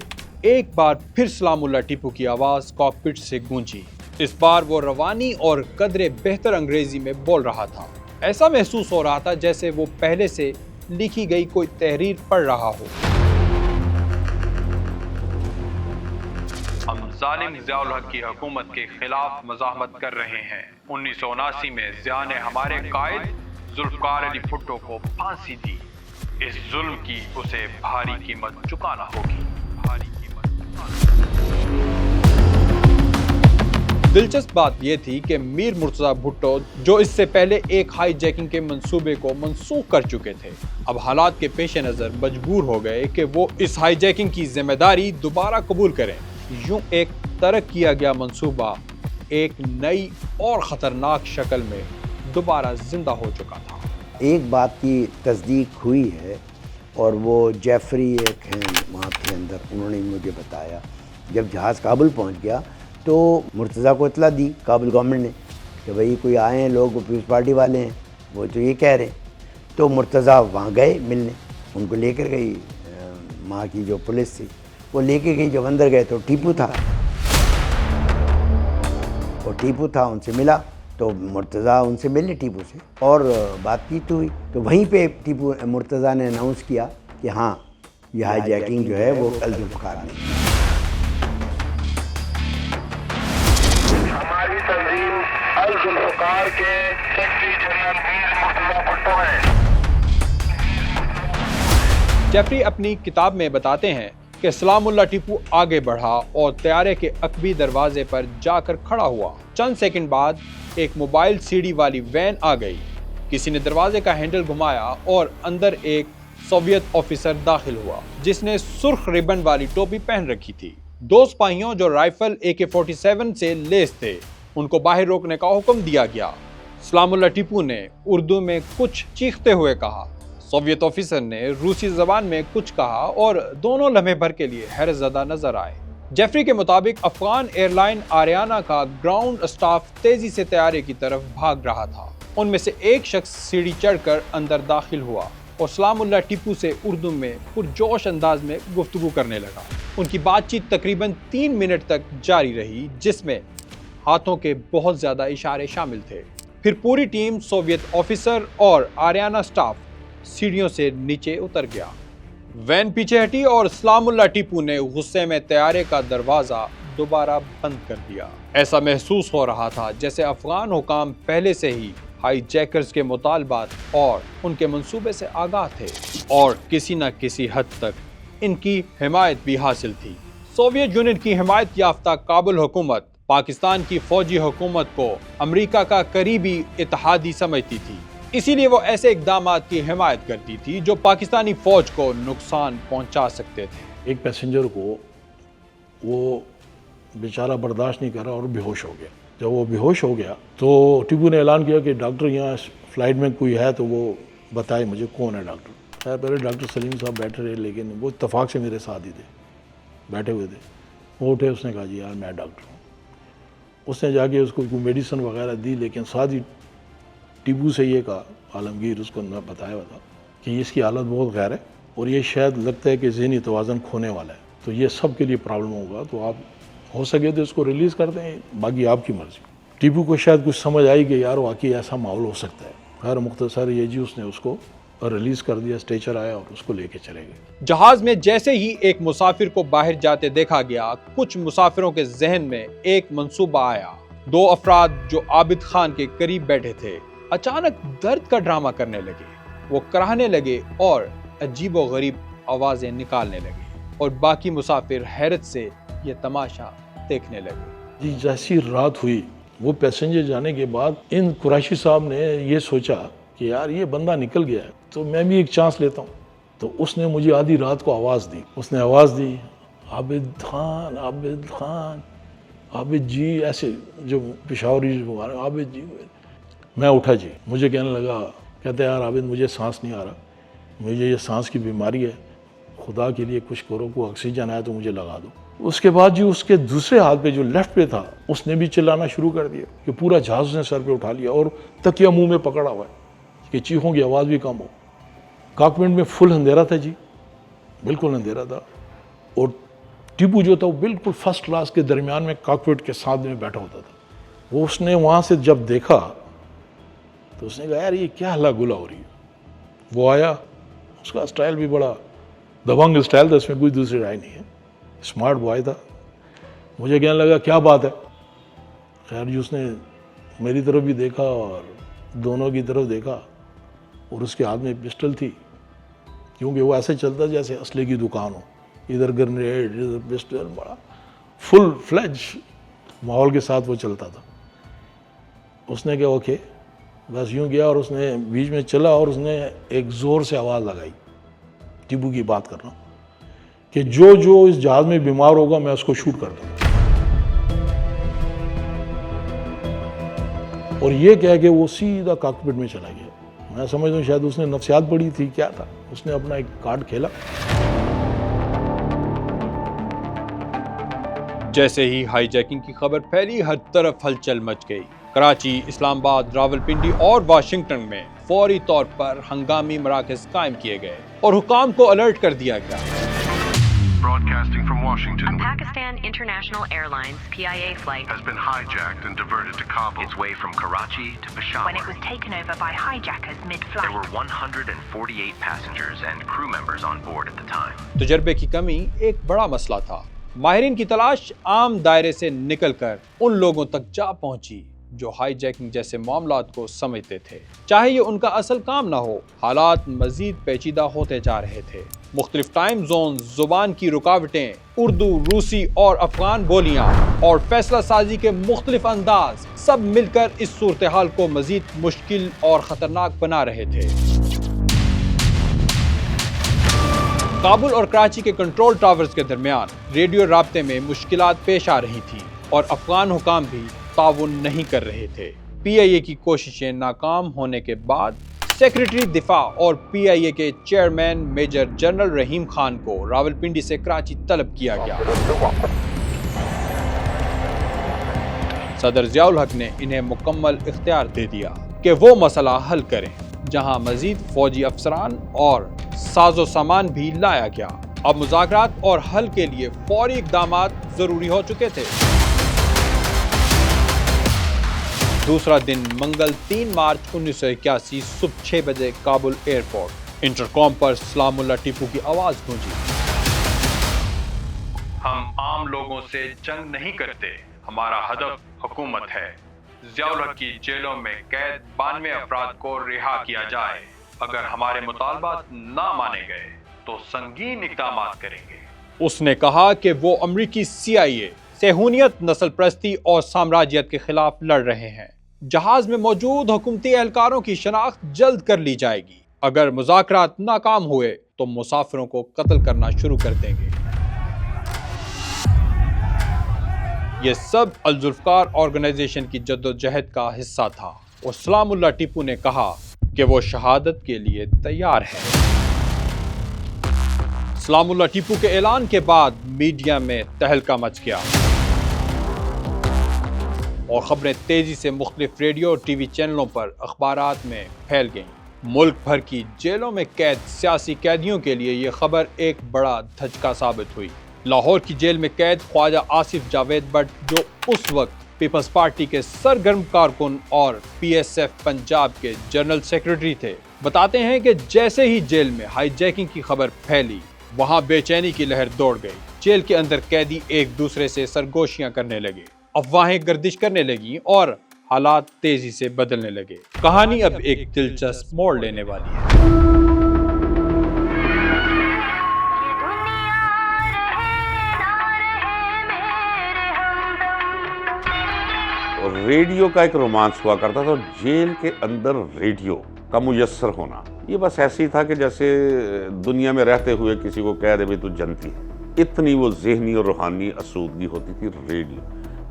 ایک بار پھر سلام اللہ ٹیپو کی آواز کاکپٹ سے گونجی۔ اس بار وہ روانی اور قدرے بہتر انگریزی میں بول رہا تھا۔ ایسا محسوس ہو رہا تھا جیسے وہ پہلے سے لکھی گئی کوئی تحریر پڑھ رہا ہو۔ ہم ظالم ضیاء الحق کی حکومت کے خلاف مزاحمت کر رہے ہیں۔ 1979 میں ضیاء نے ہمارے قائد ذوالفقار علی بھٹو کو پھانسی دی۔ اس ظلم کی اسے بھاری قیمت چکانا ہوگی، بھاری قیمت چکانا ہوگی۔ دلچسپ بات یہ تھی کہ میر مرتضیٰ بھٹو جو اس سے پہلے ایک ہائی جیکنگ کے منصوبے کو منسوخ کر چکے تھے، اب حالات کے پیش نظر مجبور ہو گئے کہ وہ اس ہائی جیکنگ کی ذمہ داری دوبارہ قبول کریں۔ یوں ایک ترک کیا گیا منصوبہ ایک نئی اور خطرناک شکل میں دوبارہ زندہ ہو چکا تھا۔ ایک بات کی تصدیق ہوئی ہے، اور وہ جیفری ایک ہیں وہاں کے اندر، انہوں نے مجھے بتایا جب جہاز کابل پہنچ گیا تو مرتضیٰ کو اطلاع دی کابل گورنمنٹ نے کہ بھئی کوئی آئے ہیں لوگ، وہ پیپلز پارٹی والے ہیں، وہ تو یہ کہہ رہے ہیں۔ تو مرتضیٰ وہاں گئے ملنے، ان کو لے کر گئی وہاں کی جو پولیس تھی، وہ لے کے گئی۔ جب اندر گئے تو ٹیپو تھا، اور ٹیپو تھا، ان سے ملا تو مرتضیٰ ان سے ملے ٹیپو سے اور بات چیت ہوئی۔ تو وہیں پہ ٹیپو مرتضیٰ نے اناؤنس کیا کہ ہاں یہ ہائی جیکنگ جو ہے وہ ذوالفقار نے۔ ہماری تنظیم ذوالفقار کے سیکرٹری جنرل میر مرتضیٰ بھٹو ہیں۔ جیفری اپنی کتاب میں بتاتے ہیں کہ سلام اللہ ٹیپو آگے بڑھا اور طیارے کے عقبی دروازے پر جا کر کھڑا ہوا۔ چند سیکنڈ بعد ایک موبائل سی ڈی والی وین آ گئی، کسی نے دروازے کا ہینڈل گھمایا اور اندر ایک سوویت آفیسر داخل ہوا جس نے سرخ ریبن والی ٹوپی پہن رکھی تھی۔ دو سپاہیوں جو رائفل AK-47 سے لیس تھے، ان کو باہر روکنے کا حکم دیا گیا۔ سلام اللہ ٹیپو نے اردو میں کچھ چیختے ہوئے کہا، سوویت آفیسر نے روسی زبان میں کچھ کہا اور دونوں لمحے بھر کے لیے حیرت زدہ نظر آئے۔ جیفری کے مطابق افغان ایئر لائن آریانہ کا گراؤنڈ اسٹاف تیزی سے طیارے کی طرف بھاگ رہا تھا۔ ان میں سے ایک شخص سیڑھی چڑھ کر اندر داخل ہوا اور سلام اللہ ٹیپو سے اردو میں پرجوش انداز میں گفتگو کرنے لگا۔ ان کی بات چیت تقریباً 3 منٹ تک جاری رہی، جس میں ہاتھوں کے بہت زیادہ اشارے شامل تھے۔ پھر پوری ٹیم سوویت آفیسر اور آریانہ اسٹاف سیڑھیوں سے نیچے اتر گیا۔ وین پیچھے ہٹی اور سلام اللہ ٹیپو نے غصے میں طیارے کا دروازہ دوبارہ بند کر دیا۔ ایسا محسوس ہو رہا تھا جیسے افغان حکام پہلے سے ہی ہائی جیکرز کے مطالبات اور ان کے منصوبے سے آگاہ تھے اور کسی نہ کسی حد تک ان کی حمایت بھی حاصل تھی۔ سوویت یونین کی حمایت یافتہ کابل حکومت پاکستان کی فوجی حکومت کو امریکہ کا قریبی اتحادی سمجھتی تھی، اسی لیے وہ ایسے اقدامات کی حمایت کرتی تھی جو پاکستانی فوج کو نقصان پہنچا سکتے تھے۔ ایک پیسنجر کو وہ بیچارہ برداشت نہیں کر رہا اور بے ہوش ہو گیا۔ جب وہ بے ہوش ہو گیا تو ٹیپو نے اعلان کیا کہ ڈاکٹر یہاں فلائٹ میں کوئی ہے تو وہ بتائے مجھے کون ہے ڈاکٹر۔ خیر پہلے ڈاکٹر سلیم صاحب بیٹھے رہے، لیکن وہ اتفاق سے میرے ساتھ ہی تھے، بیٹھے ہوئے تھے۔ وہ اٹھے، اس نے کہا جی یار میں ڈاکٹر ہوں۔ اس نے جا کے اس کو کوئی میڈیسن وغیرہ دی، لیکن ساتھ ہی ٹیپو سے یہ کہا، عالمگیر اس کو بتایا ہوا تھا کہ اس کی حالت بہت غیر ہے اور یہ شاید لگتا ہے کہ ذہنی توازن کھونے والا ہے، تو یہ سب کے لیے پرابلم ہوگا، تو آپ ہو سکے تو اس کو ریلیز کر دیں، باقی آپ کی مرضی۔ ٹیپو کو شاید کچھ سمجھ آئی کہ یار واقعی ایسا ماحول ہو سکتا ہے۔ خیر مختصر یہ جی اس نے اس کو ریلیز کر دیا، اسٹیچر آیا اور اس کو لے کے چلے گئے۔ جہاز میں جیسے ہی ایک مسافر کو باہر جاتے دیکھا گیا، کچھ مسافروں کے ذہن میں ایک منصوبہ آیا۔ دو افراد جو عابد خان کے قریب بیٹھے تھے اچانک درد کا ڈرامہ کرنے لگے، وہ کراہنے لگے اور عجیب و غریب آوازیں نکالنے لگے اور باقی مسافر حیرت سے یہ تماشا دیکھنے لگے۔ جی جیسی رات ہوئی، وہ پیسنجر جانے کے بعد ان قریشی صاحب نے یہ سوچا کہ یار یہ بندہ نکل گیا ہے تو میں بھی ایک چانس لیتا ہوں، تو اس نے مجھے آدھی رات کو آواز دی۔ اس نے آواز دی عابد خان، عابد خان، عابد جی، ایسے جو پشاوری عابد جی۔ میں اٹھا جی، مجھے کہنے لگا، کہتے ہیں یار عابد مجھے سانس نہیں آ رہا، مجھے یہ سانس کی بیماری ہے، خدا کے لیے کچھ کرو، کوئی آکسیجن آیا تو مجھے لگا دو۔ اس کے بعد جی اس کے دوسرے ہاتھ پہ جو لیفٹ پہ تھا اس نے بھی چلانا شروع کر دیا کہ پورا جہاز نے سر پہ اٹھا لیا اور تکیہ منہ میں پکڑا ہوا ہے کہ چیخوں کی آواز بھی کم ہو۔ کاکپٹ میں فل اندھیرا تھا جی، بالکل اندھیرا تھا، اور ٹیپو جو تھا وہ بالکل فرسٹ کلاس کے درمیان میں کاکپٹ کے ساتھ میں بیٹھا ہوتا تھا۔ وہ اس نے وہاں سے جب دیکھا تو اس نے کہا یار یہ کیا ہلا گلا ہو رہی ہے۔ وہ آیا، اس کا اسٹائل بھی بڑا دبنگ اسٹائل تھا، اس میں کوئی دوسری رائے نہیں ہے، اسمارٹ بوائے تھا۔ مجھے کہنے لگا کیا بات ہے۔ خیر جی اس نے میری طرف بھی دیکھا اور دونوں کی طرف دیکھا، اور اس کے ہاتھ میں پسٹل تھی، کیونکہ وہ ایسے چلتا جیسے اسلحے کی دکان ہو، ادھر گرنیڈ ادھر پسٹل، بڑا فل فلیج ماحول کے ساتھ وہ چلتا تھا۔ اس نے کہا اوکے، بس یوں گیا اور اس نے بیچ میں چلا اور اس نے ایک زور سے آواز لگائی، ٹیپو کی بات کر رہا ہوں، کہ جو اس جہاز میں بیمار ہوگا میں اس کو شوٹ کر دوں۔ اور یہ کہہ کہ وہ سیدھا کاکپٹ میں چلا گیا۔ میں سمجھتا ہوں شاید اس نے نفسیات پڑھی تھی، کیا تھا، اس نے اپنا ایک کارڈ کھیلا۔ جیسے ہی ہائی جیکنگ کی خبر پھیلی، ہر طرف ہلچل مچ گئی۔ کراچی، اسلام آباد، راولپنڈی اور واشنگٹن میں فوری طور پر ہنگامی مراکز قائم کیے گئے اور حکام کو الرٹ کر دیا گیا۔ Broadcasting from Washington, Pakistan International Airlines PIA flight has been hijacked and diverted to Kabul. Its way from Karachi to Peshawar. when it was taken over by hijackers There mid-flight. were 148 passengers and crew members on board at the time. تجربے کی کمی ایک بڑا مسئلہ تھا۔ ماہرین کی تلاش عام دائرے سے نکل کر ان لوگوں تک جا پہنچی جو ہائی جیکنگ جیسے معاملات کو سمجھتے تھے۔ چاہے یہ ان کا اصل کام نہ ہو، حالات مزید پیچیدہ ہوتے جا رہے تھے۔ مختلف ٹائم زون، زبان کی رکاوٹیں، اردو، روسی اور افغان بولیاں اور فیصلہ سازی کے مختلف انداز سب مل کر اس صورتحال کو مزید مشکل اور خطرناک بنا رہے تھے۔ کابل اور کراچی کے کنٹرول ٹاورز کے درمیان ریڈیو رابطے میں مشکلات پیش آ رہی تھیں اور افغان حکام بھی تعاون نہیں کر رہے تھے۔ پی آئی اے کی کوششیں ناکام ہونے کے بعد سیکریٹری دفاع اور پی آئی اے کے چیئرمین میجر جنرل رحیم خان کو راولپنڈی سے کراچی طلب کیا گیا۔ صدر ضیاء الحق نے انہیں مکمل اختیار دے دیا کہ وہ مسئلہ حل کریں، جہاں مزید فوجی افسران اور ساز و سامان بھی لایا گیا۔ اب مذاکرات اور حل کے لیے فوری اقدامات ضروری ہو چکے تھے۔ دوسرا دن منگل 3 مارچ 1981 صبح 6 بجے کابل ایئرپورٹ انٹرکام پر سلام اللہ ٹیپو کی آواز گونجی۔ ہم عام لوگوں سے جنگ نہیں کرتے، ہمارا ہدف حکومت ہے۔ ضیاء الحق کی جیلوں میں قید 92 افراد کو رہا کیا جائے۔ اگر ہمارے مطالبات نہ مانے گئے تو سنگین اقدامات کریں گے۔ اس نے کہا کہ وہ امریکی CIA، صہیونیت، نسل پرستی اور سامراجیت کے خلاف لڑ رہے ہیں۔ جہاز میں موجود حکومتی اہلکاروں کی شناخت جلد کر لی جائے گی۔ اگر مذاکرات ناکام ہوئے تو مسافروں کو قتل کرنا شروع کر دیں گے۔ یہ سب الذوالفقار آرگنائزیشن کی جدوجہد کا حصہ تھا اور سلام اللہ ٹیپو نے کہا کہ وہ شہادت کے لیے تیار ہے۔ سلام اللہ ٹیپو کے اعلان کے بعد میڈیا میں تہلکہ مچ گیا اور خبریں تیزی سے مختلف ریڈیو اور ٹی وی چینلوں پر اخبارات میں پھیل گئیں۔ ملک بھر کی جیلوں میں قید سیاسی قیدیوں کے لیے یہ خبر ایک بڑا دھچکا ثابت ہوئی۔ لاہور کی جیل میں قید خواجہ آصف جاوید بٹ، جو اس وقت پیپلز پارٹی کے سرگرم کارکن اور PSF پنجاب کے جنرل سیکرٹری تھے، بتاتے ہیں کہ جیسے ہی جیل میں ہائی جیکنگ کی خبر پھیلی، وہاں بے چینی کی لہر دوڑ گئی۔ جیل کے اندر قیدی ایک دوسرے سے سرگوشیاں کرنے لگے، افواہیں گردش کرنے لگیں اور حالات تیزی سے بدلنے لگے۔ کہانی اب ایک دلچسپ موڑ لینے والی ہے۔ ریڈیو کا ایک رومانس ہوا کرتا تھا، جیل کے اندر ریڈیو کا میسر ہونا یہ بس ایسے ہی تھا کہ جیسے دنیا میں رہتے ہوئے کسی کو کہہ دے بھی تو جنتی ہے۔ اتنی وہ ذہنی اور روحانی آسودگی ہوتی تھی ریڈیو۔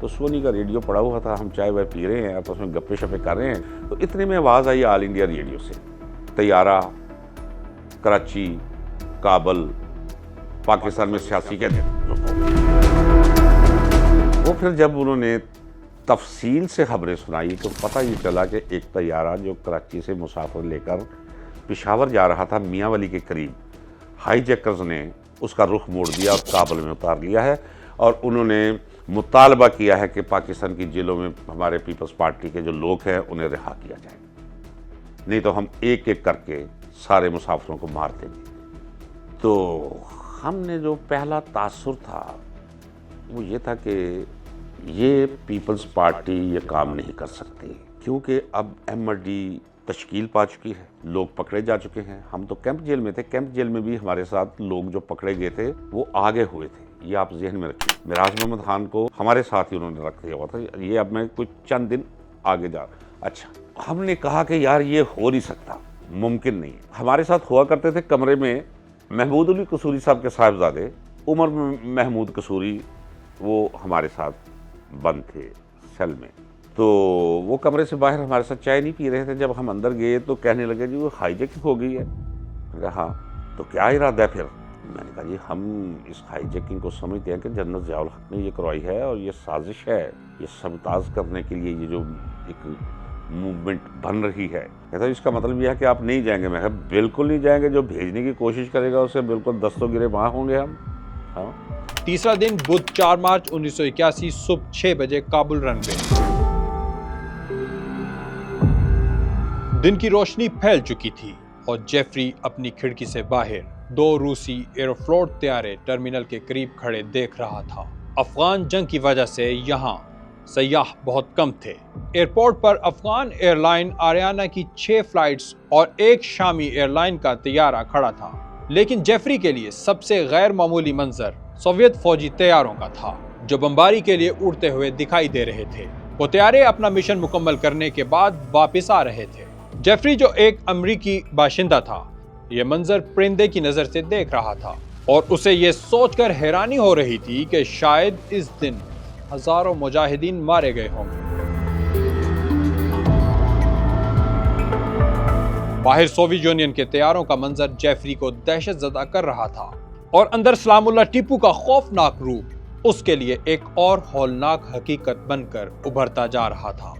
تو سونی کا ریڈیو پڑا ہوا تھا، ہم چائے وائے پی رہے ہیں تو اس میں گپے شپے کر رہے ہیں، تو اتنے میں آواز آئی آل انڈیا ریڈیو سے، طیارہ کراچی، کابل، پاکستان میں سیاسی کہتے ہیں۔ وہ پھر جب انہوں نے تفصیل سے خبریں سنائی تو پتہ یہ چلا کہ ایک طیارہ جو کراچی سے مسافر لے کر پشاور جا رہا تھا، میاں والی کے قریب، ہائی جیکرز نے اس کا رخ موڑ دیا اور کابل میں اتار لیا ہے، اور انہوں نے مطالبہ کیا ہے کہ پاکستان کی جیلوں میں ہمارے پیپلز پارٹی کے جو لوگ ہیں انہیں رہا کیا جائے، نہیں تو ہم ایک ایک کر کے سارے مسافروں کو مار دیں گے۔ تو ہم نے جو پہلا تاثر تھا وہ یہ تھا کہ یہ پیپلز پارٹی یہ کام نہیں کر سکتی، کیونکہ اب MRD تشکیل پا چکی ہے، لوگ پکڑے جا چکے ہیں۔ ہم تو کیمپ جیل میں تھے، کیمپ جیل میں بھی ہمارے ساتھ لوگ جو پکڑے گئے تھے وہ آگے ہوئے تھے، یہ آپ ذہن میں رکھیں۔ معراج محمد خان کو ہمارے ساتھ ہی انہوں نے رکھ دیا ہوا تھا، یہ اب میں کچھ چند دن آگے جا رہا۔ اچھا، ہم نے کہا کہ یار یہ ہو نہیں سکتا، ممکن نہیں۔ ہمارے ساتھ ہوا کرتے تھے کمرے میں محمود علی قصوری صاحب کے صاحبزادے عمر محمود قصوری، وہ ہمارے ساتھ بند تھے سیل میں، تو وہ کمرے سے باہر ہمارے ساتھ چائے نہیں پی رہے تھے۔ جب ہم اندر گئے تو کہنے لگے جی وہ ہائی جیکنگ ہو گئی ہے۔ میں نے کہا ہاں، تو کیا ارادہ ہے پھر؟ میں نے کہا جی ہم اس ہائی جیکنگ کو سمجھتے ہیں کہ جنرل ضیاء الحق نے یہ کروائی ہے اور یہ سازش ہے، یہ سبتاز کرنے کے لیے یہ جو ایک موومنٹ بن رہی ہے۔ کہتا اس کا مطلب یہ ہے کہ آپ نہیں جائیں گے؟ میں کہا بالکل نہیں جائیں گے، جو بھیجنے کی کوشش کرے گا اسے بالکل دستوں گرے وہاں ہوں گے ہم۔ ہاں۔ تیسرا دن بدھ 4 مارچ 1981 صبح 6 بجے کابل رن وے۔ دن کی روشنی پھیل چکی تھی اور جیفری اپنی کھڑکی سے باہر 2 روسی ایروفلوٹ طیارے ٹرمینل کے قریب کھڑے دیکھ رہا تھا۔ افغان جنگ کی وجہ سے یہاں سیاح بہت کم تھے۔ ایئرپورٹ پر افغان ایئر لائن آریانہ کی 6 فلائٹس اور ایک شامی ایئر لائن کا طیارہ کھڑا تھا، لیکن جیفری کے لیے سب سے غیر معمولی منظر سوویت فوجی طیاروں کا تھا جو بمباری کے لیے اڑتے ہوئے دکھائی دے رہے تھے۔ وہ طیارے اپنا مشن مکمل کرنے کے بعد واپس آ رہے تھے۔ جیفری جو ایک امریکی باشندہ تھا، یہ منظر پرندے کی نظر سے دیکھ رہا تھا اور اسے یہ سوچ کر حیرانی ہو رہی تھی کہ شاید اس دن ہزاروں مجاہدین مارے گئے ہوں گے۔ باہر سوویت یونین کے طیاروں کا منظر جیفری کو دہشت زدہ کر رہا تھا اور اندر سلام اللہ ٹیپو کا خوفناک روپ اس کے لیے ایک اور ہولناک حقیقت بن کر ابھرتا جا رہا تھا۔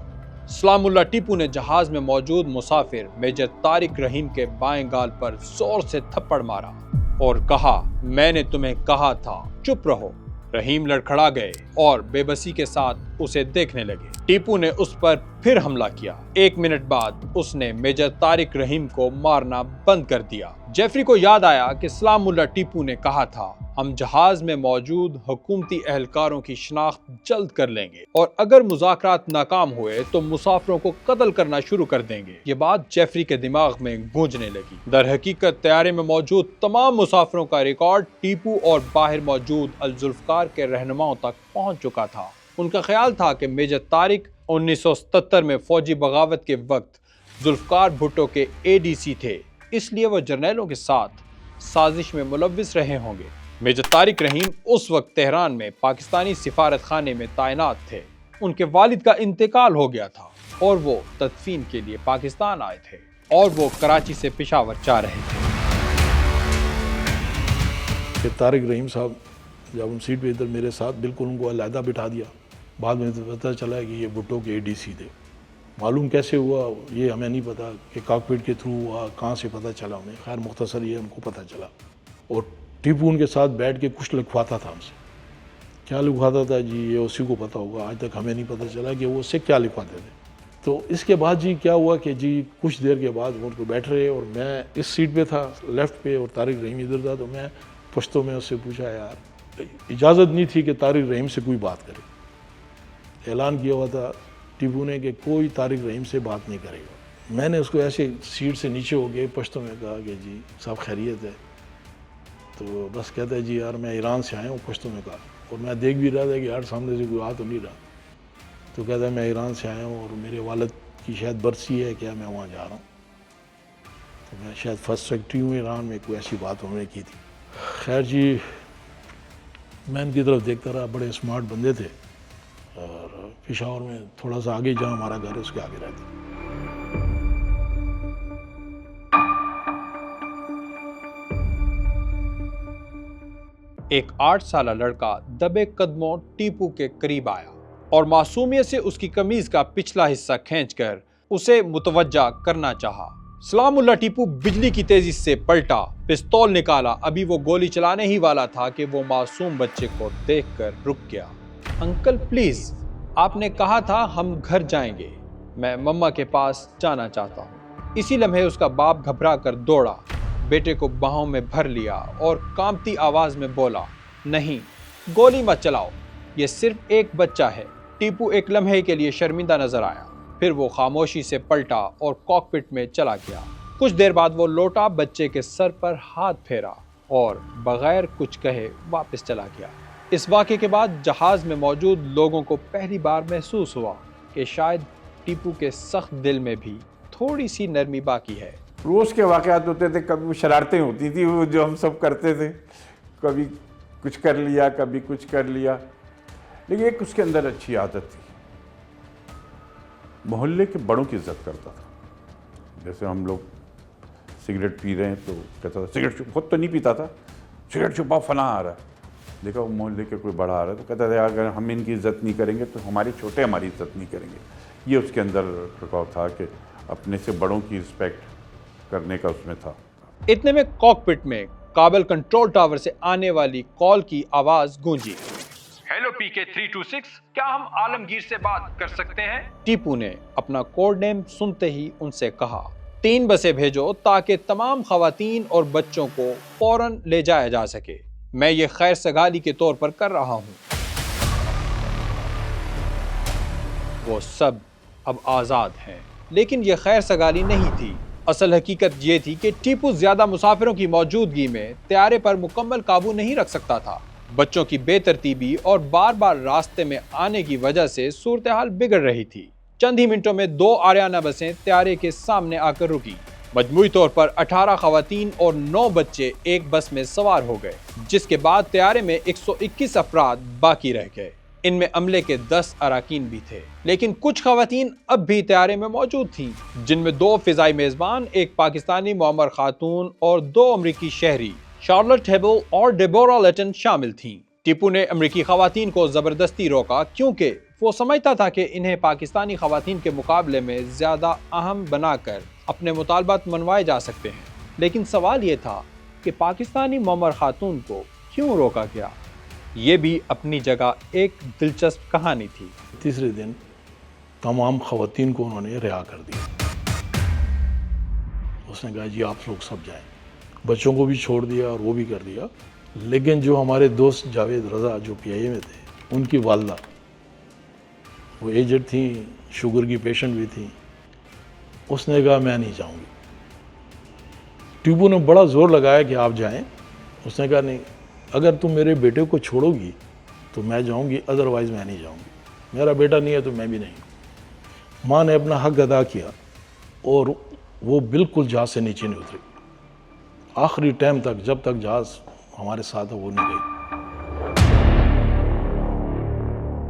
سلام اللہ ٹیپو نے جہاز میں موجود مسافر میجر طارق رحیم کے بائیں گال پر زور سے تھپڑ مارا اور کہا، میں نے تمہیں کہا تھا چپ رہو۔ رحیم لڑکھڑا گئے اور بے بسی کے ساتھ اسے دیکھنے لگے۔ ٹیپو نے اس پر پھر حملہ کیا۔ 1 منٹ بعد اس نے میجر طارق رحیم کو مارنا بند کر دیا۔ جیفری کو یاد آیا کہ سلام اللہ ٹیپو نے کہا تھا ہم جہاز میں موجود حکومتی اہلکاروں کی شناخت جلد کر لیں گے اور اگر مذاکرات ناکام ہوئے تو مسافروں کو قتل کرنا شروع کر دیں گے۔ یہ بات جیفری کے دماغ میں گونجنے لگی۔ در حقیقت طیارے میں موجود تمام مسافروں کا ریکارڈ ٹیپو اور باہر موجود الذوالفقار کے رہنماؤں تک پہنچ چکا تھا۔ ان کا خیال تھا کہ میجر طارق 1977 میں فوجی بغاوت کے وقت ذوالفقار بھٹو کے ADC تھے، اس لیے وہ جرنیلوں کے ساتھ سازش میں ملوث رہے ہوں گے۔ میجر طارق رحیم اس وقت تہران میں پاکستانی سفارت خانے میں تعینات تھے۔ ان کے والد کا انتقال ہو گیا تھا اور وہ تدفین کے لیے پاکستان آئے تھے اور وہ کراچی سے پشاور جا رہے تھے۔ کہ طارق رحیم صاحب جب ان سیٹ پہ ادھر میرے ساتھ بالکل ان کو علیحدہ بٹھا دیا، بعد میں پتہ چلا کہ یہ بھٹو کے ADC تھے۔ معلوم کیسے ہوا یہ ہمیں نہیں پتا کہ کاکپٹ کے تھرو ہوا، کہاں سے پتہ چلا انہیں، خیر مختصر یہ ان کو پتہ چلا۔ اور ٹیپو ان کے ساتھ بیٹھ کے کچھ لکھواتا تھا ہم سے۔ کیا لکھواتا تھا جی یہ اسی کو پتہ ہوگا، آج تک ہمیں نہیں پتہ چلا کہ وہ اس سے کیا لکھواتے تھے۔ تو اس کے بعد جی کیا ہوا کہ جی کچھ دیر کے بعد وہ ان کو بیٹھ رہے اور میں اس سیٹ پہ تھا لیفٹ پہ اور طارق رحیم ادھر تھا، تو میں پشتوں میں اس سے پوچھا یار اجازت نہیں تھی کہ طارق رحیم سے کوئی بات کرے۔ اعلان کیا ہوا تھا ٹیپو نے کہ کوئی طارق رحیم سے بات نہیں کرے گا۔ میں نے اس کو ایسے سیٹ سے نیچے ہو گئے پشتوں میں کہا کہ جی صاحب خیریت ہے؟ تو بس کہتا ہے جی یار میں ایران سے آیا ہوں، پشتوں میں کہا، اور میں دیکھ بھی رہا تھا کہ یار سامنے سے کوئی آ تو نہیں رہا۔ تو کہتا ہے میں ایران سے آیا ہوں اور میرے والد کی شاید برسی ہے، کیا میں وہاں جا رہا ہوں۔ تو میں شاید فرسٹ سیکرٹری ہوں ایران میں، کوئی ایسی بات انہوں نے کی تھی۔ خیر جی میں ان کی طرف دیکھتا رہا، بڑے اسمارٹ بندے تھے اور پشاور میں تھوڑا سا آگے جہاں ہمارا گھر ہے اس کے آگے رہتے۔ ایک 8 سالہ لڑکا دبے قدموں ٹیپو کے قریب آیا اور معصومیت سے اس کی قمیض کا پچھلا حصہ کھینچ کر اسے متوجہ کرنا چاہا۔ سلام اللہ ٹیپو بجلی کی تیزی سے پلٹا، پستول نکالا، ابھی وہ گولی چلانے ہی والا تھا کہ وہ معصوم بچے کو دیکھ کر رک گیا۔ انکل پلیز، آپ نے کہا تھا ہم گھر جائیں گے، میں مما کے پاس جانا چاہتا ہوں۔ اسی لمحے اس کا باپ گھبرا کر دوڑا، بیٹے کو باہوں میں بھر لیا اور کانپتی آواز میں بولا نہیں، گولی مت چلاؤ، یہ صرف ایک بچہ ہے۔ ٹیپو ایک لمحے کے لیے شرمندہ نظر آیا، پھر وہ خاموشی سے پلٹا اور کاکپٹ میں چلا گیا۔ کچھ دیر بعد وہ لوٹا، بچے کے سر پر ہاتھ پھیرا اور بغیر کچھ کہے واپس چلا گیا۔ اس واقعے کے بعد جہاز میں موجود لوگوں کو پہلی بار محسوس ہوا کہ شاید ٹیپو کے سخت دل میں بھی تھوڑی سی نرمی باقی ہے۔ روز کے واقعات ہوتے تھے، کبھی وہ شرارتیں ہوتی تھی وہ جو ہم سب کرتے تھے، کبھی کچھ کر لیا کبھی کچھ کر لیا، لیکن ایک اس کے اندر اچھی عادت تھی، محلے کے بڑوں کی عزت کرتا تھا۔ جیسے ہم لوگ سگریٹ پی رہے ہیں تو کہتا تھا سگریٹ خود تو نہیں پیتا تھا، سگریٹ چھپاؤ فلاں آ رہا ہے، دیکھا وہ محلے کے کوئی بڑا آ رہا ہے تو کہتا تھا اگر ہم ان کی عزت نہیں کریں گے تو ہمارے چھوٹے ہماری عزت نہیں کریں گے۔ یہ اس کے اندر رکاو تھا کہ اپنے سے بڑوں کی رسپیکٹ کرنے کا اس میں تھا۔ اتنے میں کاکپٹ میں کابل کنٹرول ٹاور سے آنے والی کال کی آواز گونجی۔ ہیلو PK 326، کیا ہم عالمگیر سے بات کر سکتے ہیں؟ ٹیپو نے اپنا کوڈ نیم سنتے ہی ان سے کہا 3 بسیں بھیجو تاکہ تمام خواتین اور بچوں کو فوراً لے جایا جا سکے، میں یہ خیر سگالی کے طور پر کر رہا ہوں۔ وہ سب اب آزاد ہیں، لیکن یہ خیر سگالی نہیں تھی۔ اصل حقیقت یہ تھی کہ ٹیپو زیادہ مسافروں کی موجودگی میں طیارے پر مکمل قابو نہیں رکھ سکتا تھا۔ بچوں کی بے ترتیبی اور بار بار راستے میں آنے کی وجہ سے صورتحال بگڑ رہی تھی۔ چند ہی منٹوں میں 2 آریانہ بسیں طیارے کے سامنے آ کر رکی۔ مجموعی طور پر 18 خواتین اور 9 بچے ایک بس میں سوار ہو گئے، جس کے بعد طیارے میں 121 افراد باقی رہ گئے۔ ان میں عملے کے 10 اراکین بھی تھے، لیکن کچھ خواتین اب بھی طیارے میں موجود تھیں، جن میں 2 فضائی میزبان، ایک پاکستانی معمر خاتون اور 2 امریکی شہری شارلٹ ہیبل اور ڈیبورا لیٹن شامل تھیں۔ ٹیپو نے امریکی خواتین کو زبردستی روکا کیونکہ وہ سمجھتا تھا کہ انہیں پاکستانی خواتین کے مقابلے میں زیادہ اہم بنا کر اپنے مطالبات منوائے جا سکتے ہیں، لیکن سوال یہ تھا کہ پاکستانی معمر خاتون کو کیوں روکا گیا؟ یہ بھی اپنی جگہ ایک دلچسپ کہانی تھی۔ تیسرے دن تمام خواتین کو انہوں نے رہا کر دیا. اس نے کہا جی آپ لوگ سب جائیں. بچوں کو بھی چھوڑ دیا اور وہ بھی کر دیا. لیکن جو ہمارے دوست جاوید رضا جو PIA میں تھے، ان کی والدہ وہ ایجڈ تھیں، شوگر کی پیشنٹ بھی تھیں. اس نے کہا میں نہیں جاؤں گی. ٹیپو نے بڑا زور لگایا کہ آپ جائیں. اس نے کہا نہیں، اگر تم میرے بیٹے کو چھوڑو گی تو میں جاؤں گی، ادروائز میں نہیں جاؤں گی. میرا بیٹا نہیں ہے تو میں بھی نہیں. ماں نے اپنا حق ادا کیا اور وہ بالکل جہاز سے نیچے نہیں اتری. آخری ٹائم تک، جب تک جہاز ہمارے ساتھ ہے وہ نہیں گئی.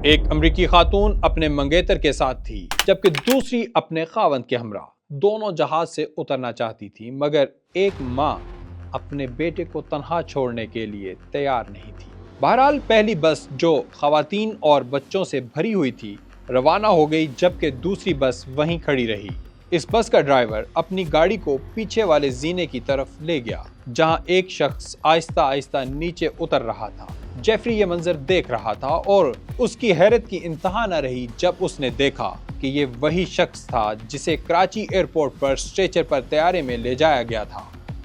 ایک امریکی خاتون اپنے منگیتر کے ساتھ تھی جبکہ دوسری اپنے خاوند کے ہمراہ. دونوں جہاز سے اترنا چاہتی تھی مگر ایک ماں اپنے بیٹے کو تنہا چھوڑنے کے لیے تیار نہیں تھی. بہرحال پہلی بس جو خواتین اور بچوں سے بھری ہوئی تھی روانہ ہو گئی جبکہ دوسری بس وہیں کھڑی رہی. اس بس کا ڈرائیور اپنی گاڑی کو پیچھے والے زینے کی طرف لے گیا جہاں ایک شخص آہستہ آہستہ نیچے اتر رہا تھا. جیفری یہ منظر دیکھ رہا تھا اور اس کی حیرت کی انتہا نہ رہی جب اس نے دیکھا کہ یہ وہی شخص تھا جسے کراچی ایئرپورٹ پر سٹریچر پر طیارے میں لے جایا گیا تھا.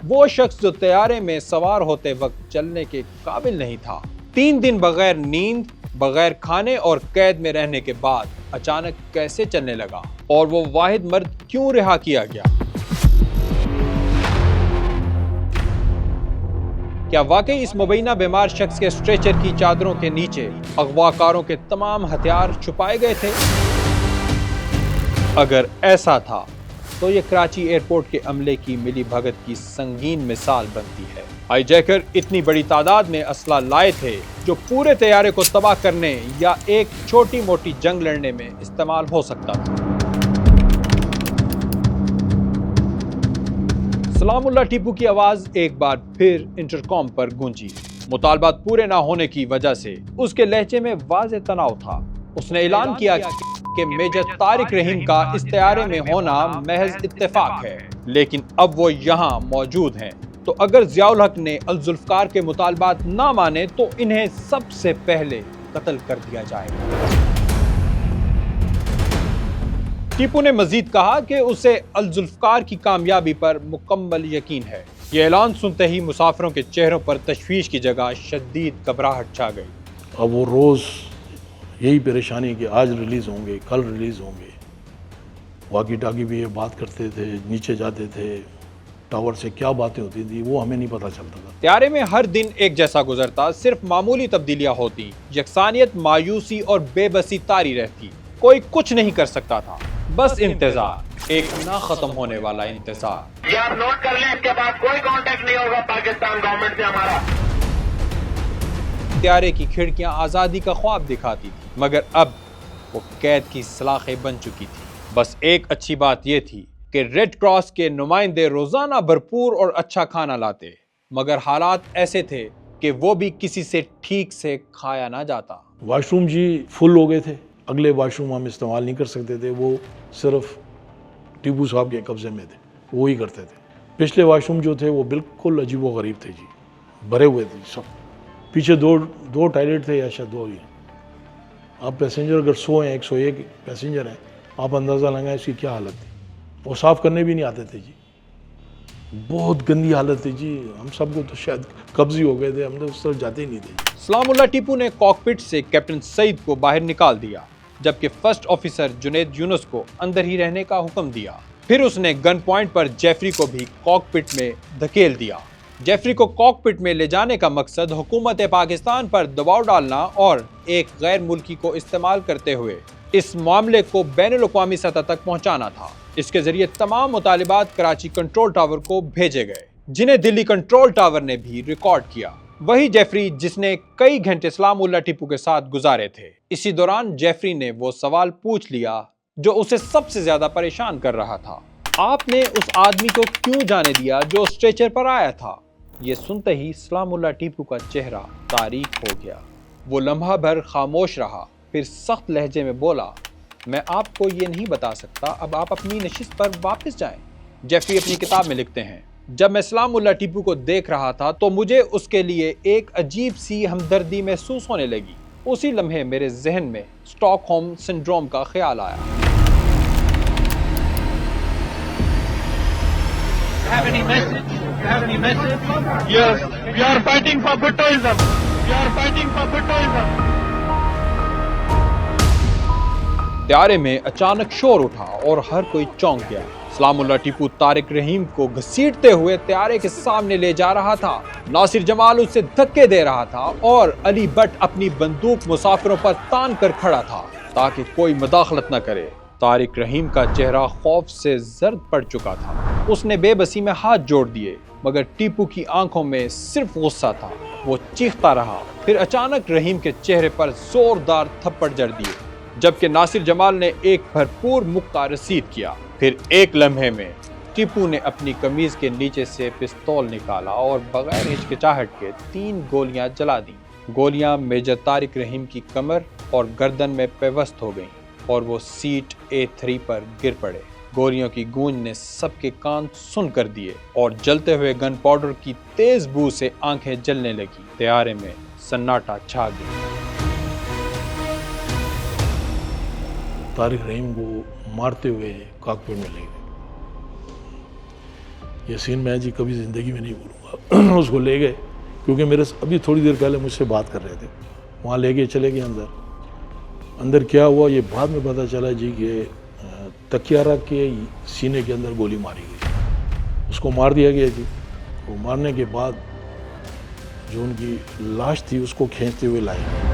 وہ شخص جو طیارے میں سوار ہوتے وقت چلنے کے قابل نہیں تھا. 3 دن بغیر نیند، بغیر کھانے اور قید میں رہنے کے بعد اچانک کیسے چلنے لگا اور وہ واحد مرد کیوں رہا کیا گیا؟ کیا واقعی اس مبینہ بیمار شخص کے سٹریچر کی چادروں کے نیچے اغواکاروں کے تمام ہتھیار چھپائے گئے تھے؟ اگر ایسا تھا تو یہ کراچی ایئرپورٹ کے عملے کی ملی بھگت کی سنگین مثال بنتی ہے. ہائی جیکر اتنی بڑی تعداد میں اسلحہ لائے تھے جو پورے طیارے کو تباہ کرنے یا ایک چھوٹی موٹی جنگ لڑنے میں استعمال ہو سکتا تھا. سلام اللہ ٹیپو کی آواز ایک بار پھر انٹرکام پر گونجی. مطالبات پورے نہ ہونے کی وجہ سے اس کے لہجے میں واضح تناؤ تھا. اس نے اعلان کیا کہ میجر طارق رحیم کا اس طیارے میں ہونا محض اتفاق ہے لیکن اب وہ یہاں موجود ہیں تو اگر ضیاء الحق نے الذوالفقار کے مطالبات نہ مانے تو انہیں سب سے پہلے قتل کر دیا جائے گا. ٹیپو نے مزید کہا کہ اسے الذوالفقار کی کامیابی پر مکمل یقین ہے. یہ اعلان سنتے ہی مسافروں کے چہروں پر تشویش کی جگہ شدید گھبراہٹ چھا گئی. اب وہ روز یہی پریشانی کہ آج ریلیز ہوں گے، کل ریلیز ہوں گے. واقی ٹاکی بھی یہ بات کرتے تھے، نیچے جاتے تھے، ٹاور سے کیا باتیں ہوتی تھی وہ ہمیں نہیں پتہ چلتا تھا. طیارے میں ہر دن ایک جیسا گزرتا، صرف معمولی تبدیلیاں ہوتی، یکسانیت، مایوسی اور بے بسی طاری رہتی. کوئی کچھ نہیں کر سکتا تھا، بس انتظار، ایک نہ ختم ہونے والا انتظار. یہ آپ نوٹ کر لیں، اس کے بعد کوئی کانٹیکٹ نہیں ہوگا پاکستان گورنمنٹ سے ہمارا. طیارے کی کھڑکیاں آزادی کا خواب دکھاتی تھی مگر اب وہ قید کی سلاخیں بن چکی تھی. بس ایک اچھی بات یہ تھی کہ ریڈ کراس کے نمائندے روزانہ بھرپور اور اچھا کھانا لاتے مگر حالات ایسے تھے کہ وہ بھی کسی سے ٹھیک سے کھایا نہ جاتا. واش روم جی فل ہو گئے تھے. اگلے واش روم ہم استعمال نہیں کر سکتے تھے، وہ صرف ٹیپو صاحب کے قبضے میں تھے، وہی کرتے تھے. پچھلے واش روم جو تھے وہ بالکل عجیب و غریب تھے جی، بھرے ہوئے تھے سب. پیچھے دو ٹوائلٹ تھے یا شاید 2 ہی. آپ پیسنجر اگر 100 ہیں، 101 پیسنجر ہیں، آپ اندازہ لگائیں اس کی کیا حالت تھی. وہ صاف کرنے بھی نہیں آتے تھے جی، بہت گندی حالت تھی جی. ہم سب کو تو شاید قبض ہی ہو گئے تھے، ہم تو اس طرف جاتے ہی نہیں تھے. سلام اللہ ٹیپو نے کاکپٹ سے کیپٹن سعید کو باہر نکال دیا جبکہ فرسٹ آفیسر جنید یونس کو اندر ہی رہنے کا حکم دیا. پھر اس نے گن پوائنٹ پر جیفری کو بھی کاکپٹ میں دھکیل دیا. جیفری کو کاکپٹ میں لے جانے کا مقصد حکومت پاکستان پر دباؤ ڈالنا اور ایک غیر ملکی کو استعمال کرتے ہوئے اس معاملے کو بین الاقوامی سطح تک پہنچانا تھا. اس کے ذریعے تمام مطالبات کراچی کنٹرول ٹاور کو بھیجے گئے جنہیں دلی کنٹرول ٹاور نے بھی ریکارڈ کیا. وہی جیفری جس نے کئی گھنٹے سلام اللہ ٹیپو کے ساتھ گزارے تھے. اسی دوران جیفری نے وہ سوال پوچھ لیا جو اسے سب سے زیادہ پریشان کر رہا تھا. آپ نے اس آدمی کو کیوں جانے دیا جو اسٹریچر پر آیا تھا؟ یہ سنتے ہی سلام اللہ ٹیپو کا چہرہ تاریک ہو گیا. وہ لمحہ بھر خاموش رہا، پھر سخت لہجے میں بولا، میں آپ کو یہ نہیں بتا سکتا، اب آپ اپنی نشست پر واپس جائیں. جیفری اپنی کتاب میں لکھتے ہیں، جب میں سلام اللہ ٹیپو کو دیکھ رہا تھا تو مجھے اس کے لیے ایک عجیب سی ہمدردی محسوس ہونے لگی. اسی لمحے میرے ذہن میں اسٹاک ہوم سنڈروم کا خیال آیا۔ Have any message? Have any message? Yes, we are fighting for Bhuttoism. We are fighting for Bhuttoism. طیارے میں اچانک شور اٹھا اور ہر کوئی چونک گیا۔ سلام اللہ ٹیپو طارق رحیم کو گھسیٹتے ہوئے طیارے کے سامنے لے جا رہا تھا۔ ناصر جمال اسے دھکے دے رہا تھا اور علی بٹ اپنی بندوق مسافروں پر تان کر کھڑا تھا تاکہ کوئی مداخلت نہ کرے۔ طارق رحیم کا چہرہ خوف سے زرد پڑ چکا تھا۔ اس نے بے بسی میں ہاتھ جوڑ دیے، مگر ٹیپو کی آنکھوں میں صرف غصہ تھا۔ وہ چیختا رہا، پھر اچانک رحیم کے چہرے پر زوردار تھپڑ جڑ دیے، جبکہ ناصر جمال نے ایک بھرپور مکہ رسید کیا۔ پھر ایک لمحے میں ٹیپو نے اپنی قمیض کے نیچے سے پستول نکالا اور بغیر ہچکچاہٹ کے 3 گولیاں جلا دیں۔ گولیاں میجر طارق رحیم کی کمر اور گردن میں پیوست ہو گئیں اور وہ سیٹ A3 پر گر پڑے۔ گولیوں کی گونج نے سب کے کان سن کر دیے اور جلتے ہوئے گن پاؤڈر کی تیز بو سے آنکھیں جلنے لگی۔ طیارے میں سناٹا چھا گیا۔ طارق رحیم کو مارتے ہوئے کاکپٹ میں لے گئے۔ یہ سین میں جی کبھی زندگی میں نہیں بھولوں گا۔ اس کو لے گئے کیونکہ میرے ابھی تھوڑی دیر پہلے مجھ سے بات کر رہے تھے، وہاں لے گئے، چلے گئے اندر کیا ہوا یہ بعد میں پتہ چلا جی کہ تکیہ رکھ کے سینے کے اندر گولی ماری گئی، اس کو مار دیا گیا جی۔ وہ مارنے کے بعد جو ان کی لاش تھی اس کو کھینچتے ہوئے لائے گئے۔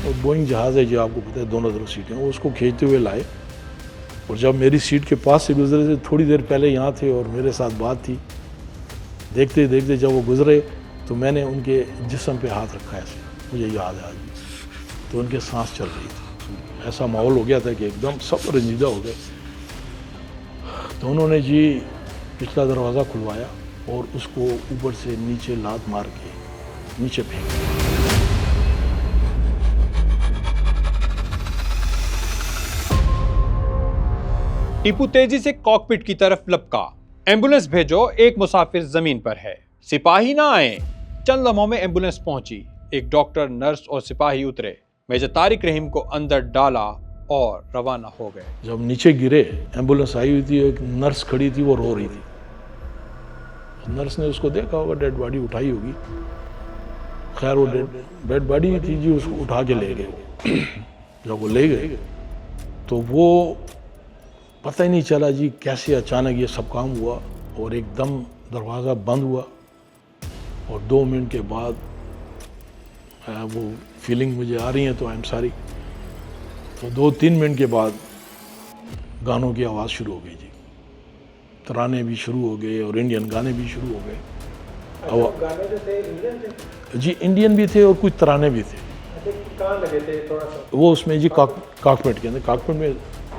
اور بوئنگ جہاز ہے جی، آپ کو پتہ ہے دونوں طرف سیٹیں، وہ اس کو کھینچتے ہوئے لائے، اور جب میری سیٹ کے پاس سے گزرے تھے، تھوڑی دیر پہلے یہاں تھے اور میرے ساتھ بات تھی، دیکھتے دیکھتے جب وہ گزرے تو میں نے ان کے جسم پہ ہاتھ رکھا ایسے، مجھے یاد ہے آج، تو ان کے سانس چل رہی تھی۔ ایسا ماحول ہو گیا تھا کہ ایک دم سب رنجیدہ ہو گئے۔ تو انہوں نے جی پچھلا دروازہ کھلوایا اور اس کو اوپر سے نیچے لات مار کے نیچے پھینک۔ ٹیپو تیزی سے کاکپٹ کی طرف لپکا۔ ایمبولینس بھیجو، ایک مسافر زمین پر ہے۔ سپاہی نہ آئیں۔ چند لمحوں میں ایمبولینس پہنچی، ایک ڈاکٹر، نرس اور سپاہی اترے، میجر طارق رحیم کو اندر ڈالا اور روانہ ہو گئے۔ جب نیچے گرے، ایمبولینس آئی ہوئی تھی، ایک نرس کھڑی تھی، وہ رو رہی تھی۔ نرس نے اس کو دیکھا ہوگا، ڈیڈ باڈی اٹھائی ہوگی، خیر وہ ڈیڈ باڈی تھی جی، اس کو اٹھا کے لے گئے۔ جب وہ لے گئے تو وہ پتہ ہی نہیں چلا جی کیسے اچانک یہ سب کام ہوا، اور ایک دم دروازہ بند ہوا، اور 2 منٹ کے بعد وہ فیلنگ مجھے آ رہی ہیں تو I'm sorry، تو 2-3 منٹ کے بعد گانوں کی آواز شروع ہو گئی جی، ترانے بھی شروع ہو گئے اور انڈین گانے بھی شروع ہو گئے۔ گانے جو تھے انڈین تھے؟ جی انڈین بھی تھے اور کچھ ترانے بھی تھے۔ کہاں لگے تھے تھوڑا سا؟ وہ اس میں جی کاکپٹ کے اندر، کاکپٹ میں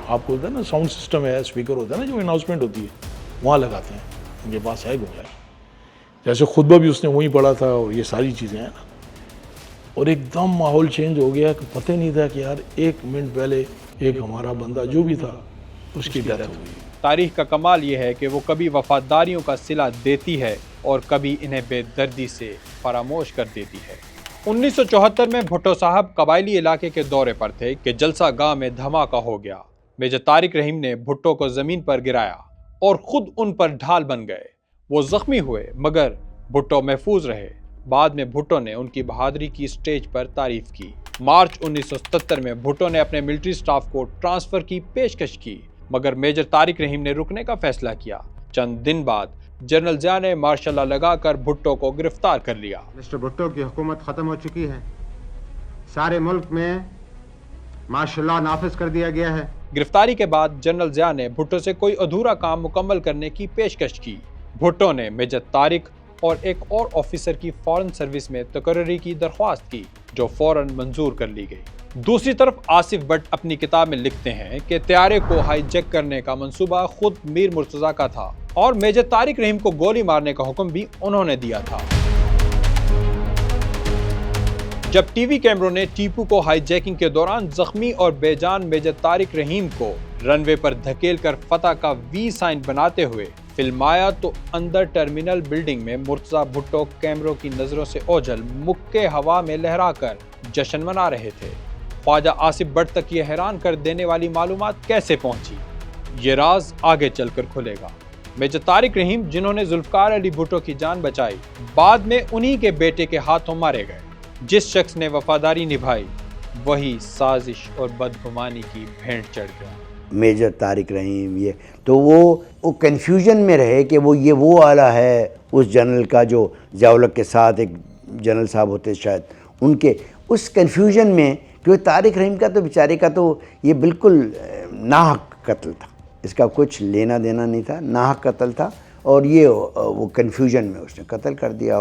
آپ کو ہوتا ہے نا ساؤنڈ سسٹم ہے، اسپیکر ہوتا ہے نا جو اناؤنسمنٹ ہوتی ہے، وہاں لگاتے ہیں، ان کے پاس ہے گنجائش۔ جیسے خطبہ بھی اس نے وہیں پڑھا تھا اور یہ ساری چیزیں ہیں نا، اور ایک دم ماحول چینج ہو گیا کہ پتہ نہیں تھا کہ یار 1 منٹ پہلے ایک ہمارا بندہ جو بھی تھا اس کی ڈیتھ ہو گئی۔ تاریخ کا کمال یہ ہے کہ وہ کبھی وفاداریوں کا صلہ دیتی ہے اور کبھی انہیں بے دردی سے فراموش کر دیتی ہے۔ 1974 میں بھٹو صاحب قبائلی علاقے کے دورے پر تھے کہ جلسہ گاہ میں دھماکہ ہو گیا۔ میجر طارق رحیم نے بھٹو کو زمین پر گرایا اور خود ان پر ڈھال بن گئے۔ وہ زخمی ہوئے مگر بھٹو محفوظ رہے۔ بعد میں بھٹو نے ان کی بہادری کی سٹیج پر تعریف کی۔ مارچ 1977 میں بھٹو نے اپنے ملٹری سٹاف کو ٹرانسفر کی پیشکش کی، مگر میجر طارق رحیم نے رکنے کا فیصلہ کیا۔ چند دن بعد جنرل ضیاء نے مارشل لا لگا کر بھٹو کو گرفتار کر لیا۔ مسٹر بھٹو کی حکومت ختم ہو چکی ہے، سارے ملک میں مارشل لا نافذ کر دیا گیا ہے۔ گرفتاری کے بعد جنرل ضیاء نے بھٹو سے کوئی ادھورا کام مکمل کرنے کی پیشکش کی۔ بھٹو نے میجر طارق اور ایک اور آفیسر کی فورن سروس میں تقرری کی درخواست کی، جو فوراً منظور کر لی گئی۔ دوسری طرف آصف بٹ اپنی کتاب میں لکھتے ہیں کہ طیارے کو ہائی جیک کرنے کا منصوبہ خود میر مرتضیٰ کا تھا اور میجر طارق رحیم کو گولی مارنے کا حکم بھی انہوں نے دیا تھا۔ جب ٹی وی کیمروں نے ٹیپو کو ہائی جیکنگ کے دوران زخمی اور بے جان میجر طارق رحیم کو رن وے پر دھکیل کر فتح کا وی سائن بناتے ہوئے فلم آیا تو اندر ٹرمینل بلڈنگ میں مرتضی بھٹو کیمروں کی نظروں سے اوجھل مکے ہوا میں لہرا کر جشن منا رہے تھے۔ خواجہ آصف بٹ تک یہ حیران کر دینے والی معلومات کیسے پہنچی، یہ راز آگے چل کر کھلے گا۔ میجر طارق رحیم، جنہوں نے ذوالفقار علی بھٹو کی جان بچائی، بعد میں انہی کے بیٹے کے ہاتھوں مارے گئے۔ جس شخص نے وفاداری نبھائی وہی سازش اور بدگمانی کی بھینٹ چڑھ گیا۔ میجر طارق رحیم، یہ تو وہ کنفیوژن میں رہے کہ وہ آلہ ہے اس جنرل کا جو ضیاء الحق کے ساتھ ایک جنرل صاحب ہوتے شاید، ان کے اس کنفیوژن میں، کیونکہ طارق رحیم کا تو بیچارے کا تو یہ بالکل ناحق قتل تھا، اس کا کچھ لینا دینا نہیں تھا، ناحق قتل تھا، اور یہ وہ کنفیوژن میں اس نے قتل کر دیا،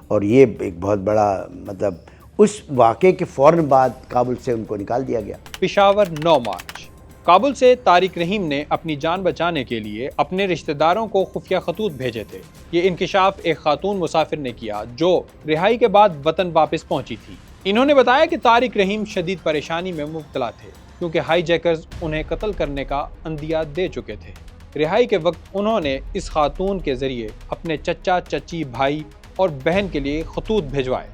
اور یہ ایک بہت بڑا مطلب اس واقعے کے فوراً بعد کابل سے ان کو نکال دیا گیا۔ پشاور 9 مارچ۔ کابل سے طارق رحیم نے اپنی جان بچانے کے لیے اپنے رشتہ داروں کو خفیہ خطوط بھیجے تھے۔ یہ انکشاف ایک خاتون مسافر نے کیا جو رہائی کے بعد وطن واپس پہنچی تھی۔ انہوں نے بتایا کہ طارق رحیم شدید پریشانی میں مبتلا تھے کیونکہ ہائی جیکرز انہیں قتل کرنے کا عندیہ دے چکے تھے۔ رہائی کے وقت انہوں نے اس خاتون کے ذریعے اپنے چچا، چچی، بھائی اور بہن کے لیے خطوط بھیجوائے۔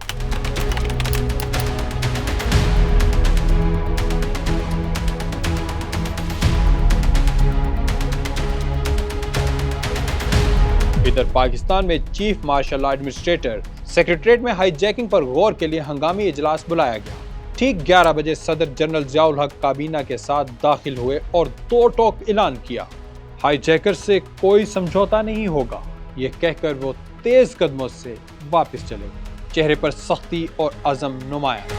ادھر پاکستان میں چیف مارشل ایڈمنسٹریٹر سیکریٹریٹ میں ہائی جیکنگ پر غور کے لیے ہنگامی اجلاس بلایا گیا۔ ٹھیک 11 بجے صدر جنرل ضیاء الحق کابینہ کے ساتھ داخل ہوئے اور 2 ٹوک اعلان کیا، ہائی جیکر سے کوئی سمجھوتا نہیں ہوگا۔ یہ کہہ کر وہ تیز قدموں سے واپس چلے گئے، چہرے پر سختی اور عزم نمایاں۔